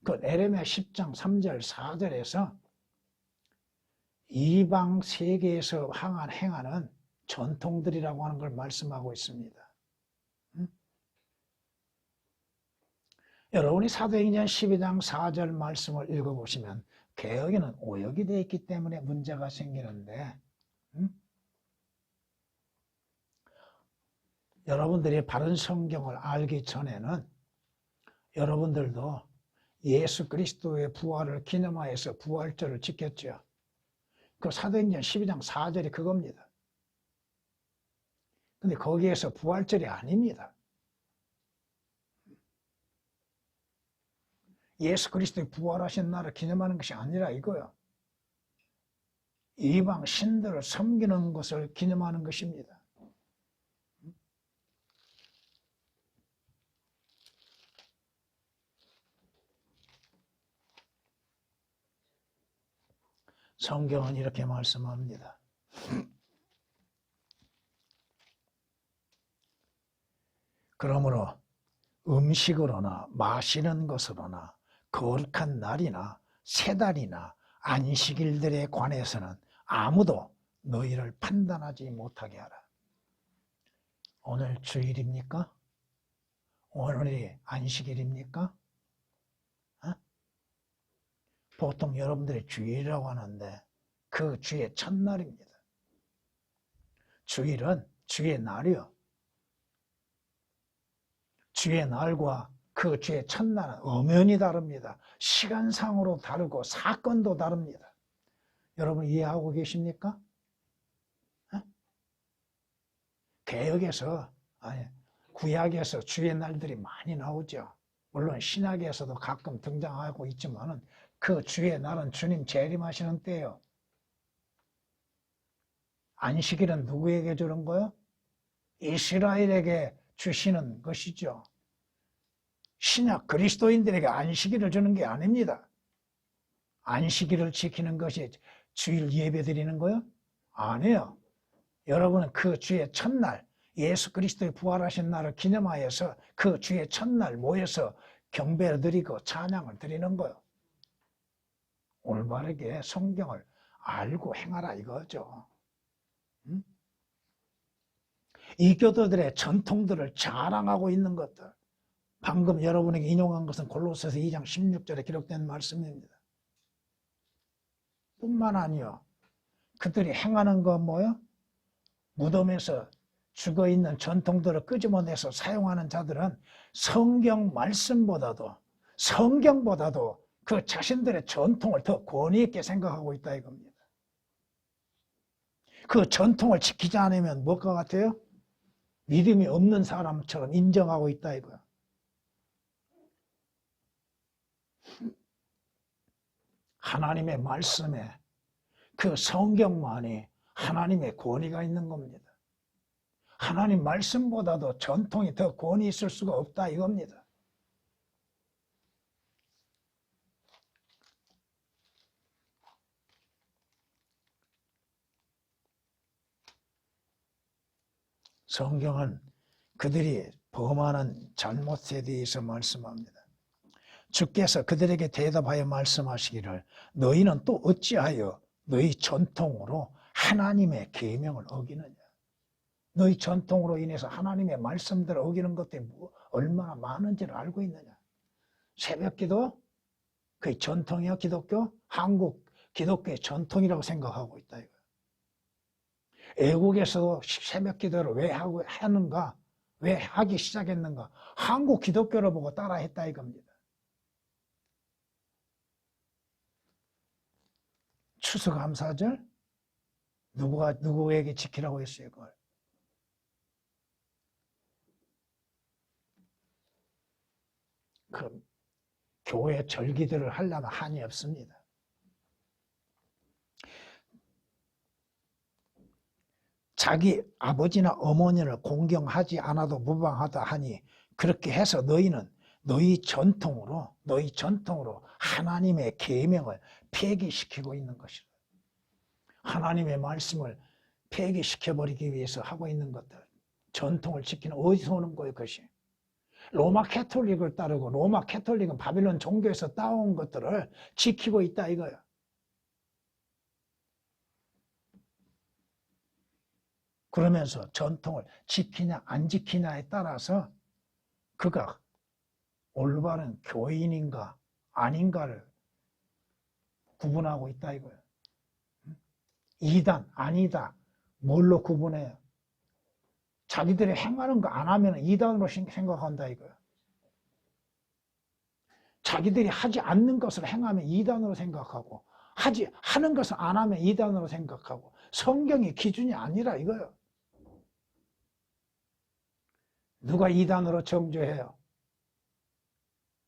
그 에레미야 10장 3절 4절에서 이방 세계에서 행하는 전통들이라고 하는 걸 말씀하고 있습니다. 여러분이 사도행전 12장 4절 말씀을 읽어보시면 개혁에는 오역이 되어 있기 때문에 문제가 생기는데 여러분들이 바른 성경을 알기 전에는 여러분들도 예수 그리스도의 부활을 기념하여서 부활절을 지켰죠. 그 사도행전 12장 4절이 그겁니다. 근데 거기에서 부활절이 아닙니다. 예수 그리스도의 부활하신 날을 기념하는 것이 아니라 이거요. 이방 신들을 섬기는 것을 기념하는 것입니다. 성경은 이렇게 말씀합니다. 그러므로 음식으로나 마시는 것으로나 거룩한 날이나 새 달이나 안식일들에 관해서는 아무도 너희를 판단하지 못하게 하라. 오늘 주일입니까? 오늘이 안식일입니까? 보통 여러분들이 주일이라고 하는데 그 주의 첫날입니다. 주일은 주의 날이요. 주의 날과 그 주의 첫날은 엄연히 다릅니다. 시간상으로 다르고 사건도 다릅니다. 여러분 이해하고 계십니까? 개역에서 구약에서 주의 날들이 많이 나오죠. 물론 신약에서도 가끔 등장하고 있지만은 그 주의 날은 주님 재림하시는 때예요. 안식일은 누구에게 주는 거예요? 이스라엘에게 주시는 것이죠. 신약 그리스도인들에게 안식일을 주는 게 아닙니다. 안식일을 지키는 것이 주일 예배 드리는 거예요? 아니에요. 여러분은 그 주의 첫날 예수 그리스도의 부활하신 날을 기념하여서 그 주의 첫날 모여서 경배를 드리고 찬양을 드리는 거예요. 올바르게 성경을 알고 행하라 이거죠. 이 교도들의 전통들을 자랑하고 있는 것들, 방금 여러분에게 인용한 것은 골로새서 2장 16절에 기록된 말씀입니다. 뿐만 아니요, 그들이 행하는 건 뭐예요? 무덤에서 죽어있는 전통들을 끄집어내서 사용하는 자들은 성경보다도 그 자신들의 전통을 더 권위 있게 생각하고 있다 이겁니다. 그 전통을 지키지 않으면 뭘것 같아요? 믿음이 없는 사람처럼 인정하고 있다 이거야. 하나님의 말씀에 그 성경만이 하나님의 권위가 있는 겁니다. 하나님 말씀보다도 전통이 더 권위 있을 수가 없다 이겁니다. 성경은 그들이 범하는 잘못에 대해서 말씀합니다. 주께서 그들에게 대답하여 말씀하시기를 너희는 또 어찌하여 너희 전통으로 하나님의 계명을 어기느냐. 너희 전통으로 인해서 하나님의 말씀들을 어기는 것들이 얼마나 많은지를 알고 있느냐. 새벽기도 그게 전통이요. 기독교? 한국 기독교의 전통이라고 생각하고 있다 이거예요. 애국에서도 새벽기도를 왜 하는가? 왜 하기 시작했는가? 한국 기독교를 보고 따라했다 이겁니다. 추수감사절? 누구에게 지키라고 했어요 그걸? 그 교회 절기들을 하려면 한이 없습니다. 자기 아버지나 어머니를 공경하지 않아도 무방하다 하니 그렇게 해서 너희는 너희 전통으로 하나님의 계명을 폐기시키고 있는 것이다. 하나님의 말씀을 폐기시켜버리기 위해서 하고 있는 것들, 전통을 지키는 어디서 오는 거예요 그것이? 로마 캐톨릭을 따르고 로마 캐톨릭은 바빌론 종교에서 따온 것들을 지키고 있다 이거예요. 그러면서 전통을 지키냐 안 지키냐에 따라서 그가 올바른 교인인가 아닌가를 구분하고 있다 이거예요. 이단 아니다 뭘로 구분해요? 자기들이 행하는 거 안 하면 이단으로 생각한다 이거예요. 자기들이 하지 않는 것을 행하면 이단으로 생각하고 하는 것을 안 하면 이단으로 생각하고 성경이 기준이 아니라 이거예요. 누가 이단으로 정죄해요?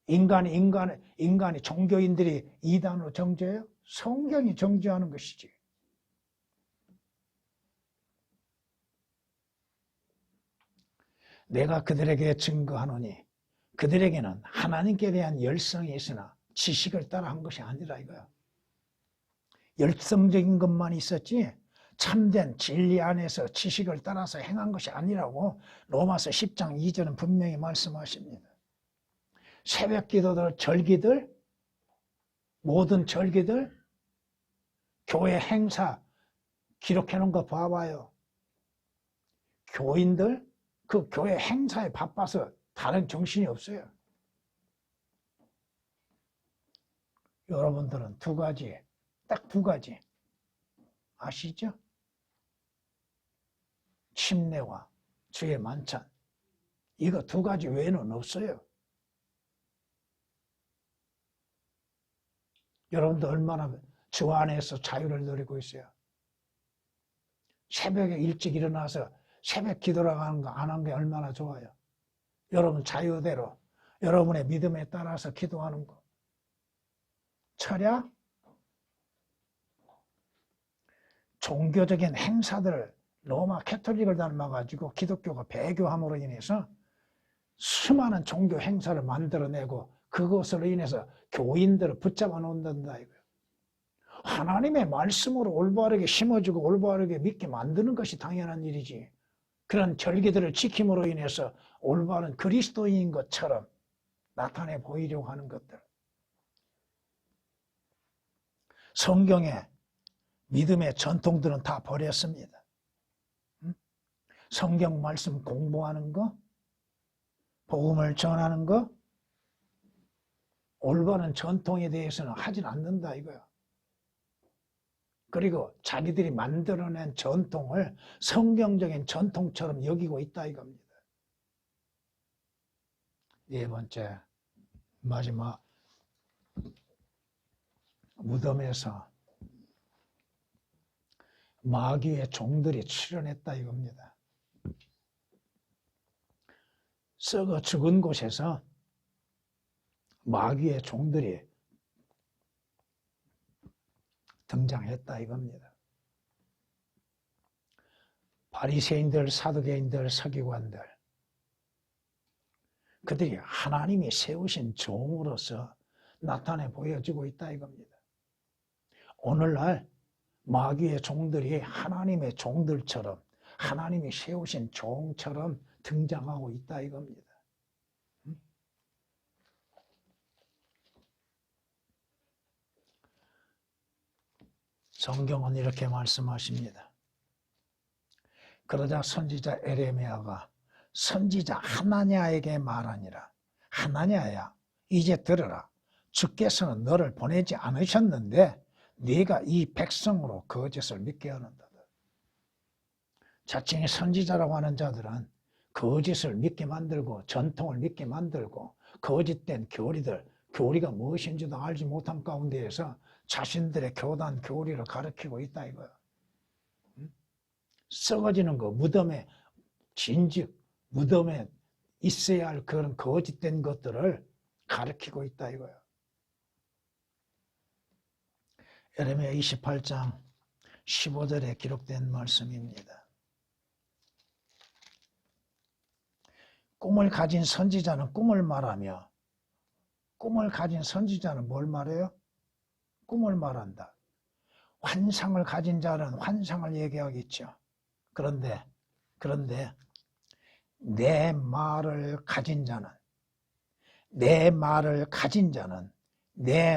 인간이 종교인들이 이단으로 정죄해요? 성경이 정죄하는 것이지. 내가 그들에게 증거하노니 그들에게는 하나님께 대한 열성이 있으나 지식을 따라 한 것이 아니라 이거야. 열성적인 것만 있었지 참된 진리 안에서 지식을 따라서 행한 것이 아니라고 로마서 10장 2절은 분명히 말씀하십니다. 새벽 기도들, 절기들, 모든 절기들, 교회 행사 기록해 놓은 거 봐봐요. 교인들 그 교회 행사에 바빠서 다른 정신이 없어요. 여러분들은 딱 두 가지 아시죠? 침례와 주의 만찬 이거 두 가지 외에는 없어요. 여러분들 얼마나 주 안에서 자유를 누리고 있어요. 새벽에 일찍 일어나서 새벽 기도라고 하는 거 안 한 게 얼마나 좋아요. 여러분 자유대로 여러분의 믿음에 따라서 기도하는 거. 철야 종교적인 행사들을 로마 캐톨릭을 닮아가지고 기독교가 배교함으로 인해서 수많은 종교 행사를 만들어내고 그것으로 인해서 교인들을 붙잡아 놓는다 이거예요. 하나님의 말씀으로 올바르게 심어주고 올바르게 믿게 만드는 것이 당연한 일이지. 그런 절기들을 지킴으로 인해서 올바른 그리스도인인 것처럼 나타내 보이려고 하는 것들. 성경의 믿음의 전통들은 다 버렸습니다. 성경 말씀 공부하는 거, 복음을 전하는 거, 올바른 전통에 대해서는 하진 않는다 이거야. 그리고 자기들이 만들어낸 전통을 성경적인 전통처럼 여기고 있다 이겁니다. 네 번째, 마지막, 무덤에서 마귀의 종들이 출현했다 이겁니다. 썩어 죽은 곳에서 마귀의 종들이 등장했다 이겁니다. 바리새인들, 사두개인들, 서기관들, 그들이 하나님이 세우신 종으로서 나타내 보여지고 있다 이겁니다. 오늘날 마귀의 종들이 하나님의 종들처럼, 하나님이 세우신 종처럼 등장하고 있다 이겁니다. 성경은 이렇게 말씀하십니다. 그러자 선지자 에레미야가 선지자 하나냐에게 말하니라. 하나냐야, 이제 들으라. 주께서는 너를 보내지 않으셨는데 네가 이 백성으로 거짓을 믿게 하는다. 자칭이 선지자라고 하는 자들은 거짓을 믿게 만들고 전통을 믿게 만들고 거짓된 교리가 무엇인지도 알지 못한 가운데에서 자신들의 교단 교리를 가르치고 있다 이거야. 썩어지는 거, 무덤에 진즉 무덤에 있어야 할 그런 거짓된 것들을 가르치고 있다 이거야. 예레미야 28장 15절에 기록된 말씀입니다. 꿈을 가진 선지자는 꿈을 말하며, 꿈을 가진 선지자는 뭘 말해요? 꿈을 말한다. 환상을 가진 자는 환상을 얘기하겠죠. 그런데 내 말을 가진 자는 내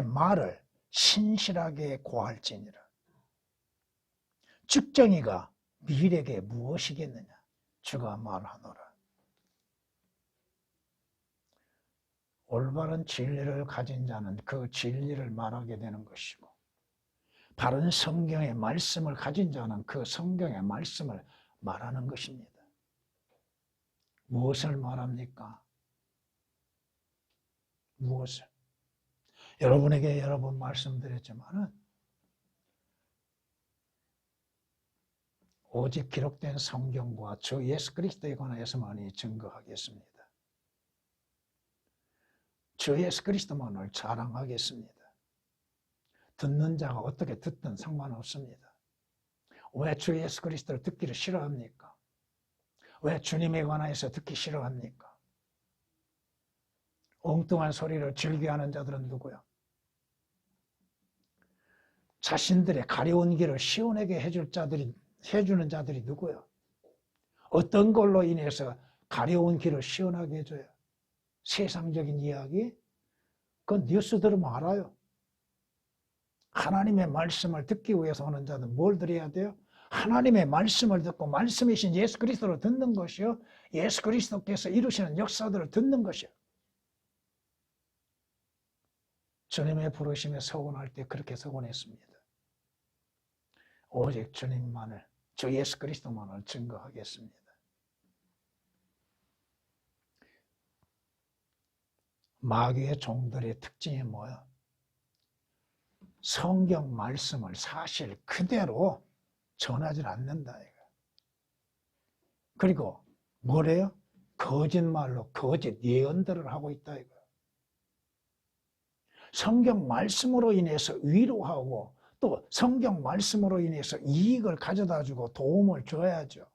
말을 신실하게 고할지니라. 측정이가 미래가 무엇이겠느냐? 주가 말하노라. 올바른 진리를 가진 자는 그 진리를 말하게 되는 것이고, 바른 성경의 말씀을 가진 자는 그 성경의 말씀을 말하는 것입니다. 무엇을 말합니까? 무엇을? 여러분에게 여러 번 말씀드렸지만은 오직 기록된 성경과 주 예수 그리스도에 관하여서만이 증거하겠습니다. 주 예수 그리스도만을 자랑하겠습니다. 듣는 자가 어떻게 듣든 상관없습니다. 왜 주 예수 그리스도를 듣기를 싫어합니까? 왜 주님에 관하여서 듣기 싫어합니까? 엉뚱한 소리를 즐겨하는 자들은 누구야? 자신들의 가려운 길을 시원하게 해주는 자들이 누구야? 어떤 걸로 인해서 가려운 길을 시원하게 해줘요? 세상적인 이야기? 그건 뉴스 들으면 알아요. 하나님의 말씀을 듣기 위해서 오는 자는 뭘 드려야 돼요? 하나님의 말씀을 듣고 말씀이신 예수 그리스도를 듣는 것이요, 예수 그리스도께서 이루시는 역사들을 듣는 것이요. 주님의 부르심에 서원할 때 그렇게 서원했습니다. 오직 주님만을, 주 예수 그리스도만을 증거하겠습니다. 마귀의 종들의 특징이 뭐야? 성경 말씀을 사실 그대로 전하지 않는다. 그리고 뭐래요? 거짓말로 거짓 예언들을 하고 있다. 성경 말씀으로 인해서 위로하고 또 성경 말씀으로 인해서 이익을 가져다 주고 도움을 줘야죠.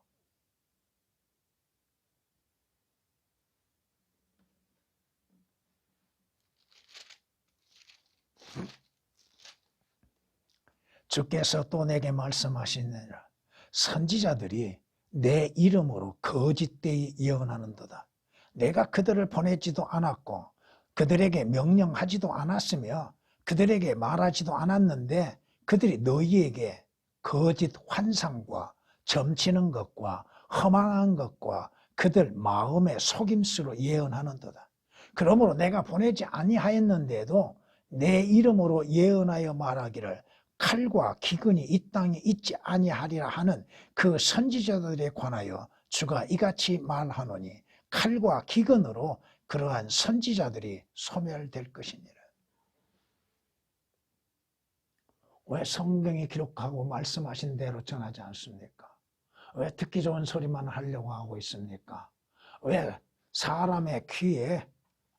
주께서 또 내게 말씀하시느니라. 선지자들이 내 이름으로 거짓되이 예언하는도다. 내가 그들을 보내지도 않았고 그들에게 명령하지도 않았으며 그들에게 말하지도 않았는데 그들이 너희에게 거짓 환상과 점치는 것과 허망한 것과 그들 마음의 속임수로 예언하는도다. 그러므로 내가 보내지 아니하였는데도 내 이름으로 예언하여 말하기를 칼과 기근이 이 땅에 있지 아니하리라 하는 그 선지자들에 관하여 주가 이같이 말하노니 칼과 기근으로 그러한 선지자들이 소멸될 것이니라. 왜 성경이 기록하고 말씀하신 대로 전하지 않습니까? 왜 듣기 좋은 소리만 하려고 하고 있습니까? 왜 사람의 귀에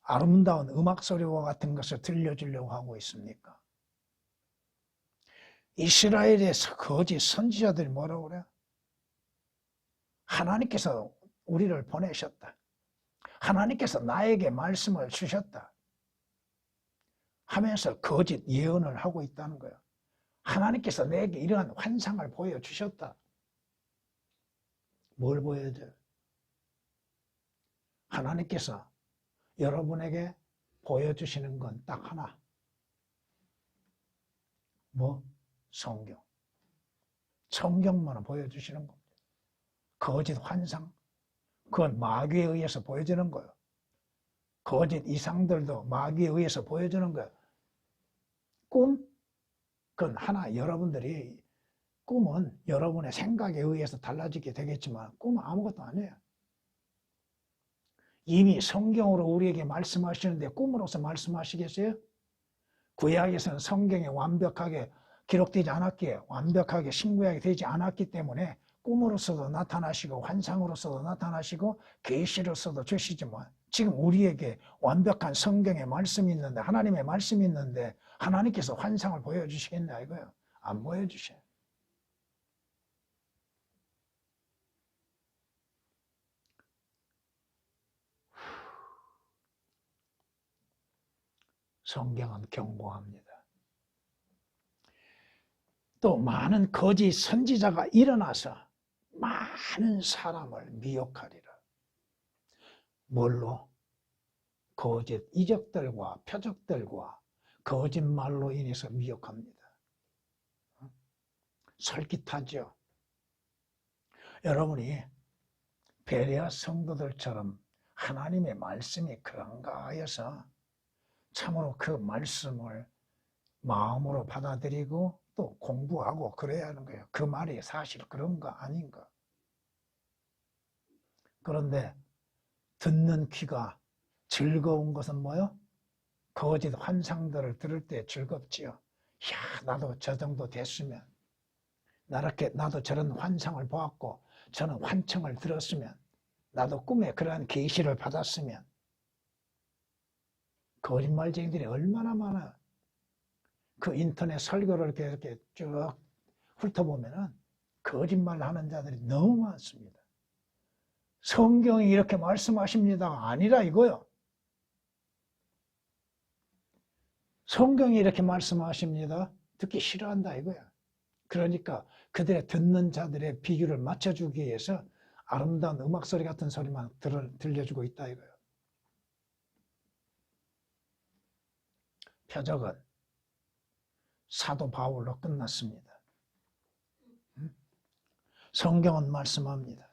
아름다운 음악 소리와 같은 것을 들려주려고 하고 있습니까? 이스라엘에서 거짓 선지자들이 뭐라고 그래요? 하나님께서 우리를 보내셨다. 하나님께서 나에게 말씀을 주셨다. 하면서 거짓 예언을 하고 있다는 거예요. 하나님께서 내게 이러한 환상을 보여주셨다. 뭘 보여줘요? 하나님께서 여러분에게 보여주시는 건 딱 하나. 뭐? 성경. 성경만 보여주시는 겁니다. 거짓 환상. 그건 마귀에 의해서 보여주는 거예요. 거짓 이상들도 마귀에 의해서 보여주는 거예요. 꿈? 그건 하나 여러분들이 꿈은 여러분의 생각에 의해서 달라지게 되겠지만 꿈은 아무것도 아니에요. 이미 성경으로 우리에게 말씀하시는데 꿈으로서 말씀하시겠어요? 구약에서는 성경에 완벽하게 기록되지 않았기에 완벽하게 신구약이 되지 않았기 때문에 꿈으로서도 나타나시고 환상으로서도 나타나시고 계시로서도 주시지만 지금 우리에게 완벽한 성경의 말씀이 있는데 하나님의 말씀이 있는데 하나님께서 환상을 보여주시겠냐 이거예요. 안 보여주셔요. 성경은 경고합니다. 또 많은 거짓 선지자가 일어나서 많은 사람을 미혹하리라. 뭘로? 거짓 이적들과 표적들과 거짓말로 인해서 미혹합니다. 솔깃하죠. 여러분이 베레아 성도들처럼 하나님의 말씀이 그런가 하여서 참으로 그 말씀을 마음으로 받아들이고 또 공부하고 그래야 하는 거예요. 그 말이 사실 그런가 아닌가. 그런데 듣는 귀가 즐거운 것은 뭐요? 거짓 환상들을 들을 때 즐겁지요. 야, 나도 저 정도 됐으면, 나도 저런 환상을 보았고 저는 환청을 들었으면, 나도 꿈에 그러한 계시를 받았으면. 거짓말쟁이들이 얼마나 많아. 그 인터넷 설교를 이렇게 쭉 훑어보면은 거짓말 하는 자들이 너무 많습니다. 성경이 이렇게 말씀하십니다가 아니라 이거요. 성경이 이렇게 말씀하십니다. 듣기 싫어한다 이거야. 그러니까 그들의 듣는 자들의 비교를 맞춰주기 위해서 아름다운 음악 소리 같은 소리만 들려주고 있다 이거예요. 표적은 사도 바울로 끝났습니다. 성경은 말씀합니다.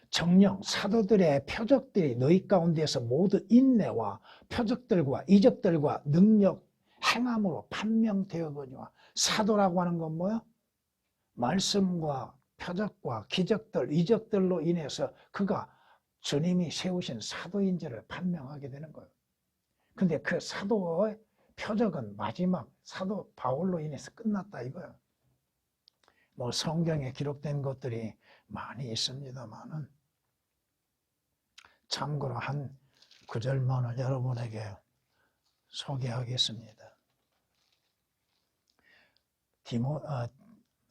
정녕 사도들의 표적들이 너희 가운데서 모두 인내와 표적들과 이적들과 능력 행함으로 판명되어거니와. 사도라고 하는 건 뭐야? 말씀과 표적과 기적들, 이적들로 인해서 그가 주님이 세우신 사도인지를 판명하게 되는 거예요. 근데 그 사도의 표적은 마지막 사도 바울로 인해서 끝났다 이거예요. 뭐 성경에 기록된 것들이 많이 있습니다만은 참고로 한 구절만을 여러분에게 소개하겠습니다.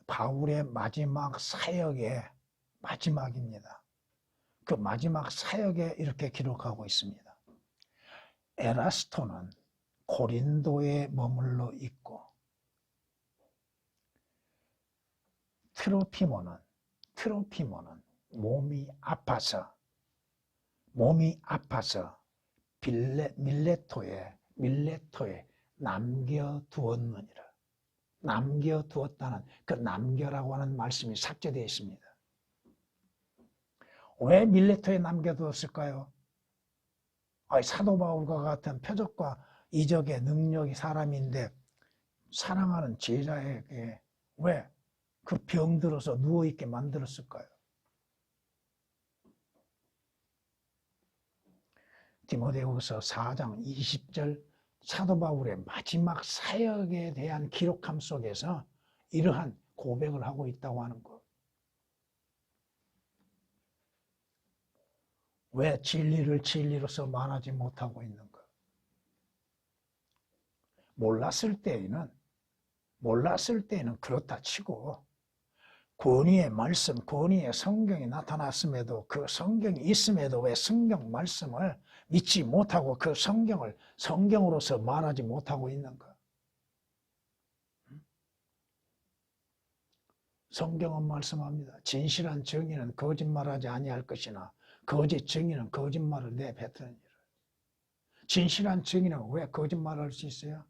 바울의 마지막 사역의 마지막입니다. 그 마지막 사역에 이렇게 기록하고 있습니다. 에라스토는 고린도에 머물러 있고 트로피모는 몸이 아파서 밀레토에 남겨두었느니라. 남겨두었다는 그 남겨라고 하는 말씀이 삭제되어 있습니다. 왜 밀레토에 남겨두었을까요? 사도 바울과 같은 표적과 이적의 능력이 사람인데 사랑하는 제자에게 왜 그 병들어서 누워있게 만들었을까요? 디모데후서 4장 20절 사도 바울의 마지막 사역에 대한 기록함 속에서 이러한 고백을 하고 있다고 하는 것. 왜 진리를 진리로서 말하지 못하고 있는가? 몰랐을 때에는 그렇다 치고 권위의 말씀, 권위의 성경이 나타났음에도 그 성경이 있음에도 왜 성경 말씀을 믿지 못하고 그 성경을 성경으로서 말하지 못하고 있는가? 성경은 말씀합니다. 진실한 정의는 거짓말하지 아니할 것이나 거짓 정의는 거짓말을 내뱉으니라. 진실한 정의는 왜 거짓말할 수 있어요?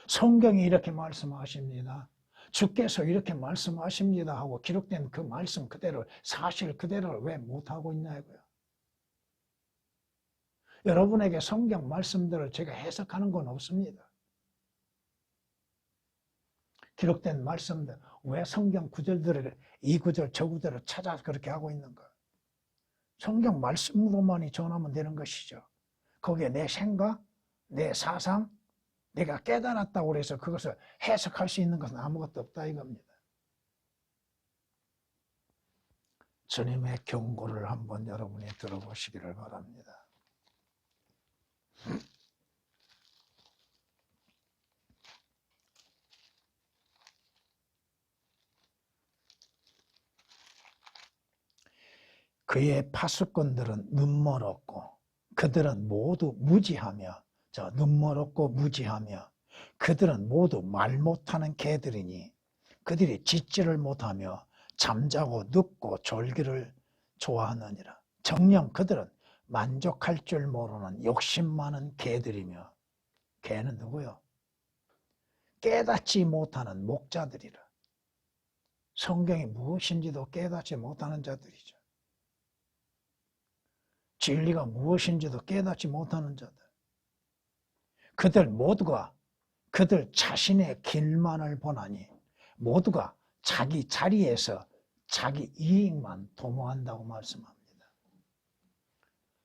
성경이 이렇게 말씀하십니다. 주께서 이렇게 말씀하십니다 하고 기록된 그 말씀 그대로 사실 그대로를 왜 못하고 있냐고요. 여러분에게 성경 말씀들을 제가 해석하는 건 없습니다. 기록된 말씀들 왜 성경 구절들을 이 구절 저 구절을 찾아서 그렇게 하고 있는가? 성경 말씀으로만이 전하면 되는 것이죠. 거기에 내 생각, 내 사상, 내가 깨달았다고 해서 그것을 해석할 수 있는 것은 아무것도 없다 이겁니다. 주님의 경고를 한번 여러분이 들어보시기를 바랍니다. 그의 파수꾼들은 눈멀었고 그들은 모두 무지하며 눈멀었고 무지하며 그들은 모두 말 못하는 개들이니 그들이 짖지를 못하며 잠자고 눕고 졸기를 좋아하느니라. 정녕 그들은 만족할 줄 모르는 욕심 많은 개들이며 개는 누구요? 깨닫지 못하는 목자들이라. 성경이 무엇인지도 깨닫지 못하는 자들이죠. 진리가 무엇인지도 깨닫지 못하는 자들. 그들 모두가 그들 자신의 길만을 보나니 모두가 자기 자리에서 자기 이익만 도모한다고 말씀합니다.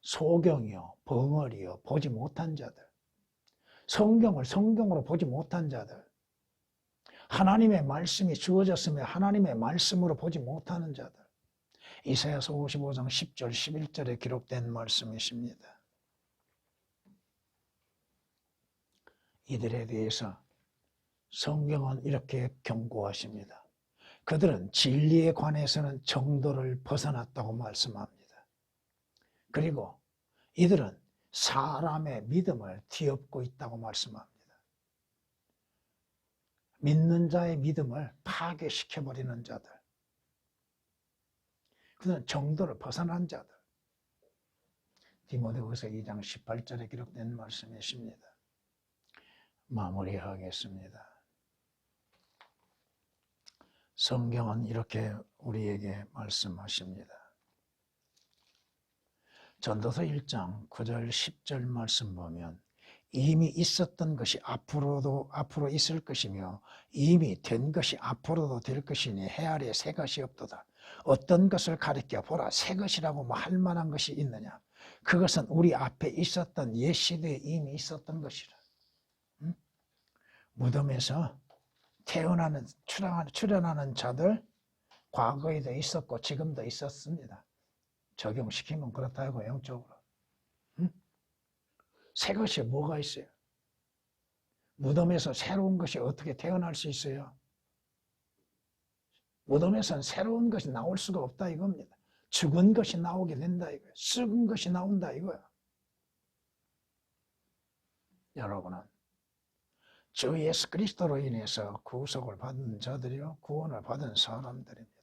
소경이요, 벙어리요, 보지 못한 자들. 성경을 성경으로 보지 못한 자들. 하나님의 말씀이 주어졌으며 하나님의 말씀으로 보지 못하는 자들. 이사야서 55장 10절 11절에 기록된 말씀이십니다. 이들에 대해서 성경은 이렇게 경고하십니다. 그들은 진리에 관해서는 정도를 벗어났다고 말씀합니다. 그리고 이들은 사람의 믿음을 뒤엎고 있다고 말씀합니다. 믿는 자의 믿음을 파괴시켜버리는 자들. 그들은 정도를 벗어난 자들. 디모데후서 2장 18절에 기록된 말씀이십니다. 마무리하겠습니다. 성경은 이렇게 우리에게 말씀하십니다. 전도서 1장 9절 10절 말씀 보면 이미 있었던 것이 앞으로 있을 것이며 이미 된 것이 앞으로도 될 것이니 해 아래 새 것이 없도다. 어떤 것을 가리켜 보라 새 것이라고 할 만한 것이 있느냐. 그것은 우리 앞에 있었던 옛 시대에 이미 있었던 것이라. 무덤에서 출현하는 자들 과거에도 있었고 지금도 있었습니다. 적용시키면 그렇다고 영적으로. 새 것이 뭐가 있어요? 무덤에서 새로운 것이 어떻게 태어날 수 있어요? 무덤에서는 새로운 것이 나올 수가 없다 이겁니다. 죽은 것이 나오게 된다 이거예요. 썩은 것이 나온다 이거야. 여러분은 주 예수 그리스도로 인해서 구속을 받은 자들이요 구원을 받은 사람들입니다.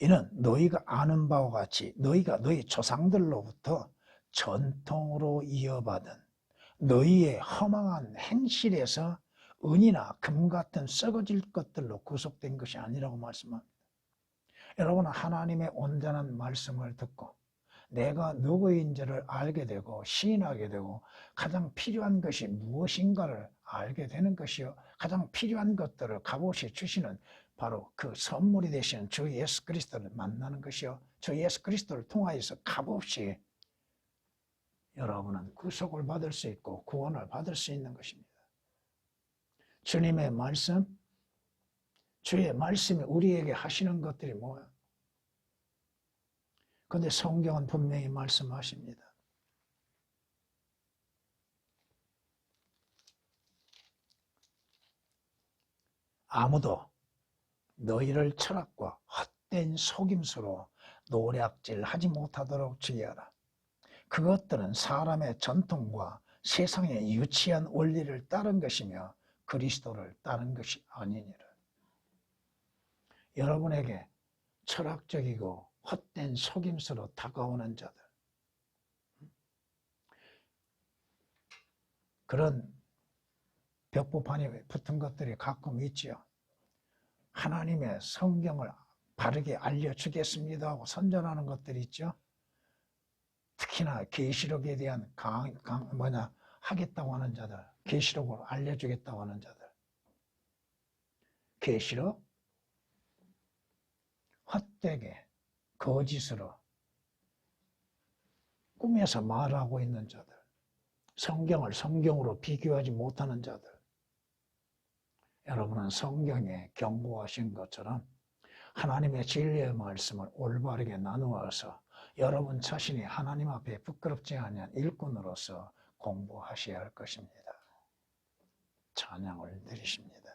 이는 너희가 아는 바와 같이 너희가 너희 조상들로부터 전통으로 이어받은 너희의 허망한 행실에서 은이나 금 같은 썩어질 것들로 구속된 것이 아니라고 말씀합니다. 여러분은 하나님의 온전한 말씀을 듣고 내가 누구인지를 알게 되고 시인하게 되고 가장 필요한 것이 무엇인가를 알게 되는 것이요, 가장 필요한 것들을 값없이 주시는 바로 그 선물이 되시는 주 예수 그리스도를 만나는 것이요, 주 예수 그리스도를 통하여서 값없이 여러분은 구속을 받을 수 있고 구원을 받을 수 있는 것입니다. 주님의 말씀, 주의 말씀이 우리에게 하시는 것들이 뭐예요? 그런데 성경은 분명히 말씀하십니다. 아무도 너희를 철학과 헛된 속임수로 노략질하지 못하도록 주의하라. 그것들은 사람의 전통과 세상의 유치한 원리를 따른 것이며 그리스도를 따른 것이 아니니라. 여러분에게 철학적이고 헛된 속임수로 다가오는 자들, 그런 벽보판이 붙은 것들이 가끔 있지요. 하나님의 성경을 바르게 알려주겠습니다 하고 선전하는 것들이 있죠. 특히나 계시록에 대한 하겠다고 하는 자들, 계시록을 알려주겠다고 하는 자들, 계시록 헛되게 거짓으로 꿈에서 말하고 있는 자들, 성경을 성경으로 비교하지 못하는 자들, 여러분은 성경에 경고하신 것처럼 하나님의 진리의 말씀을 올바르게 나누어서 여러분 자신이 하나님 앞에 부끄럽지 않은 일꾼으로서 공부하셔야 할 것입니다. 찬양을 드리십니다.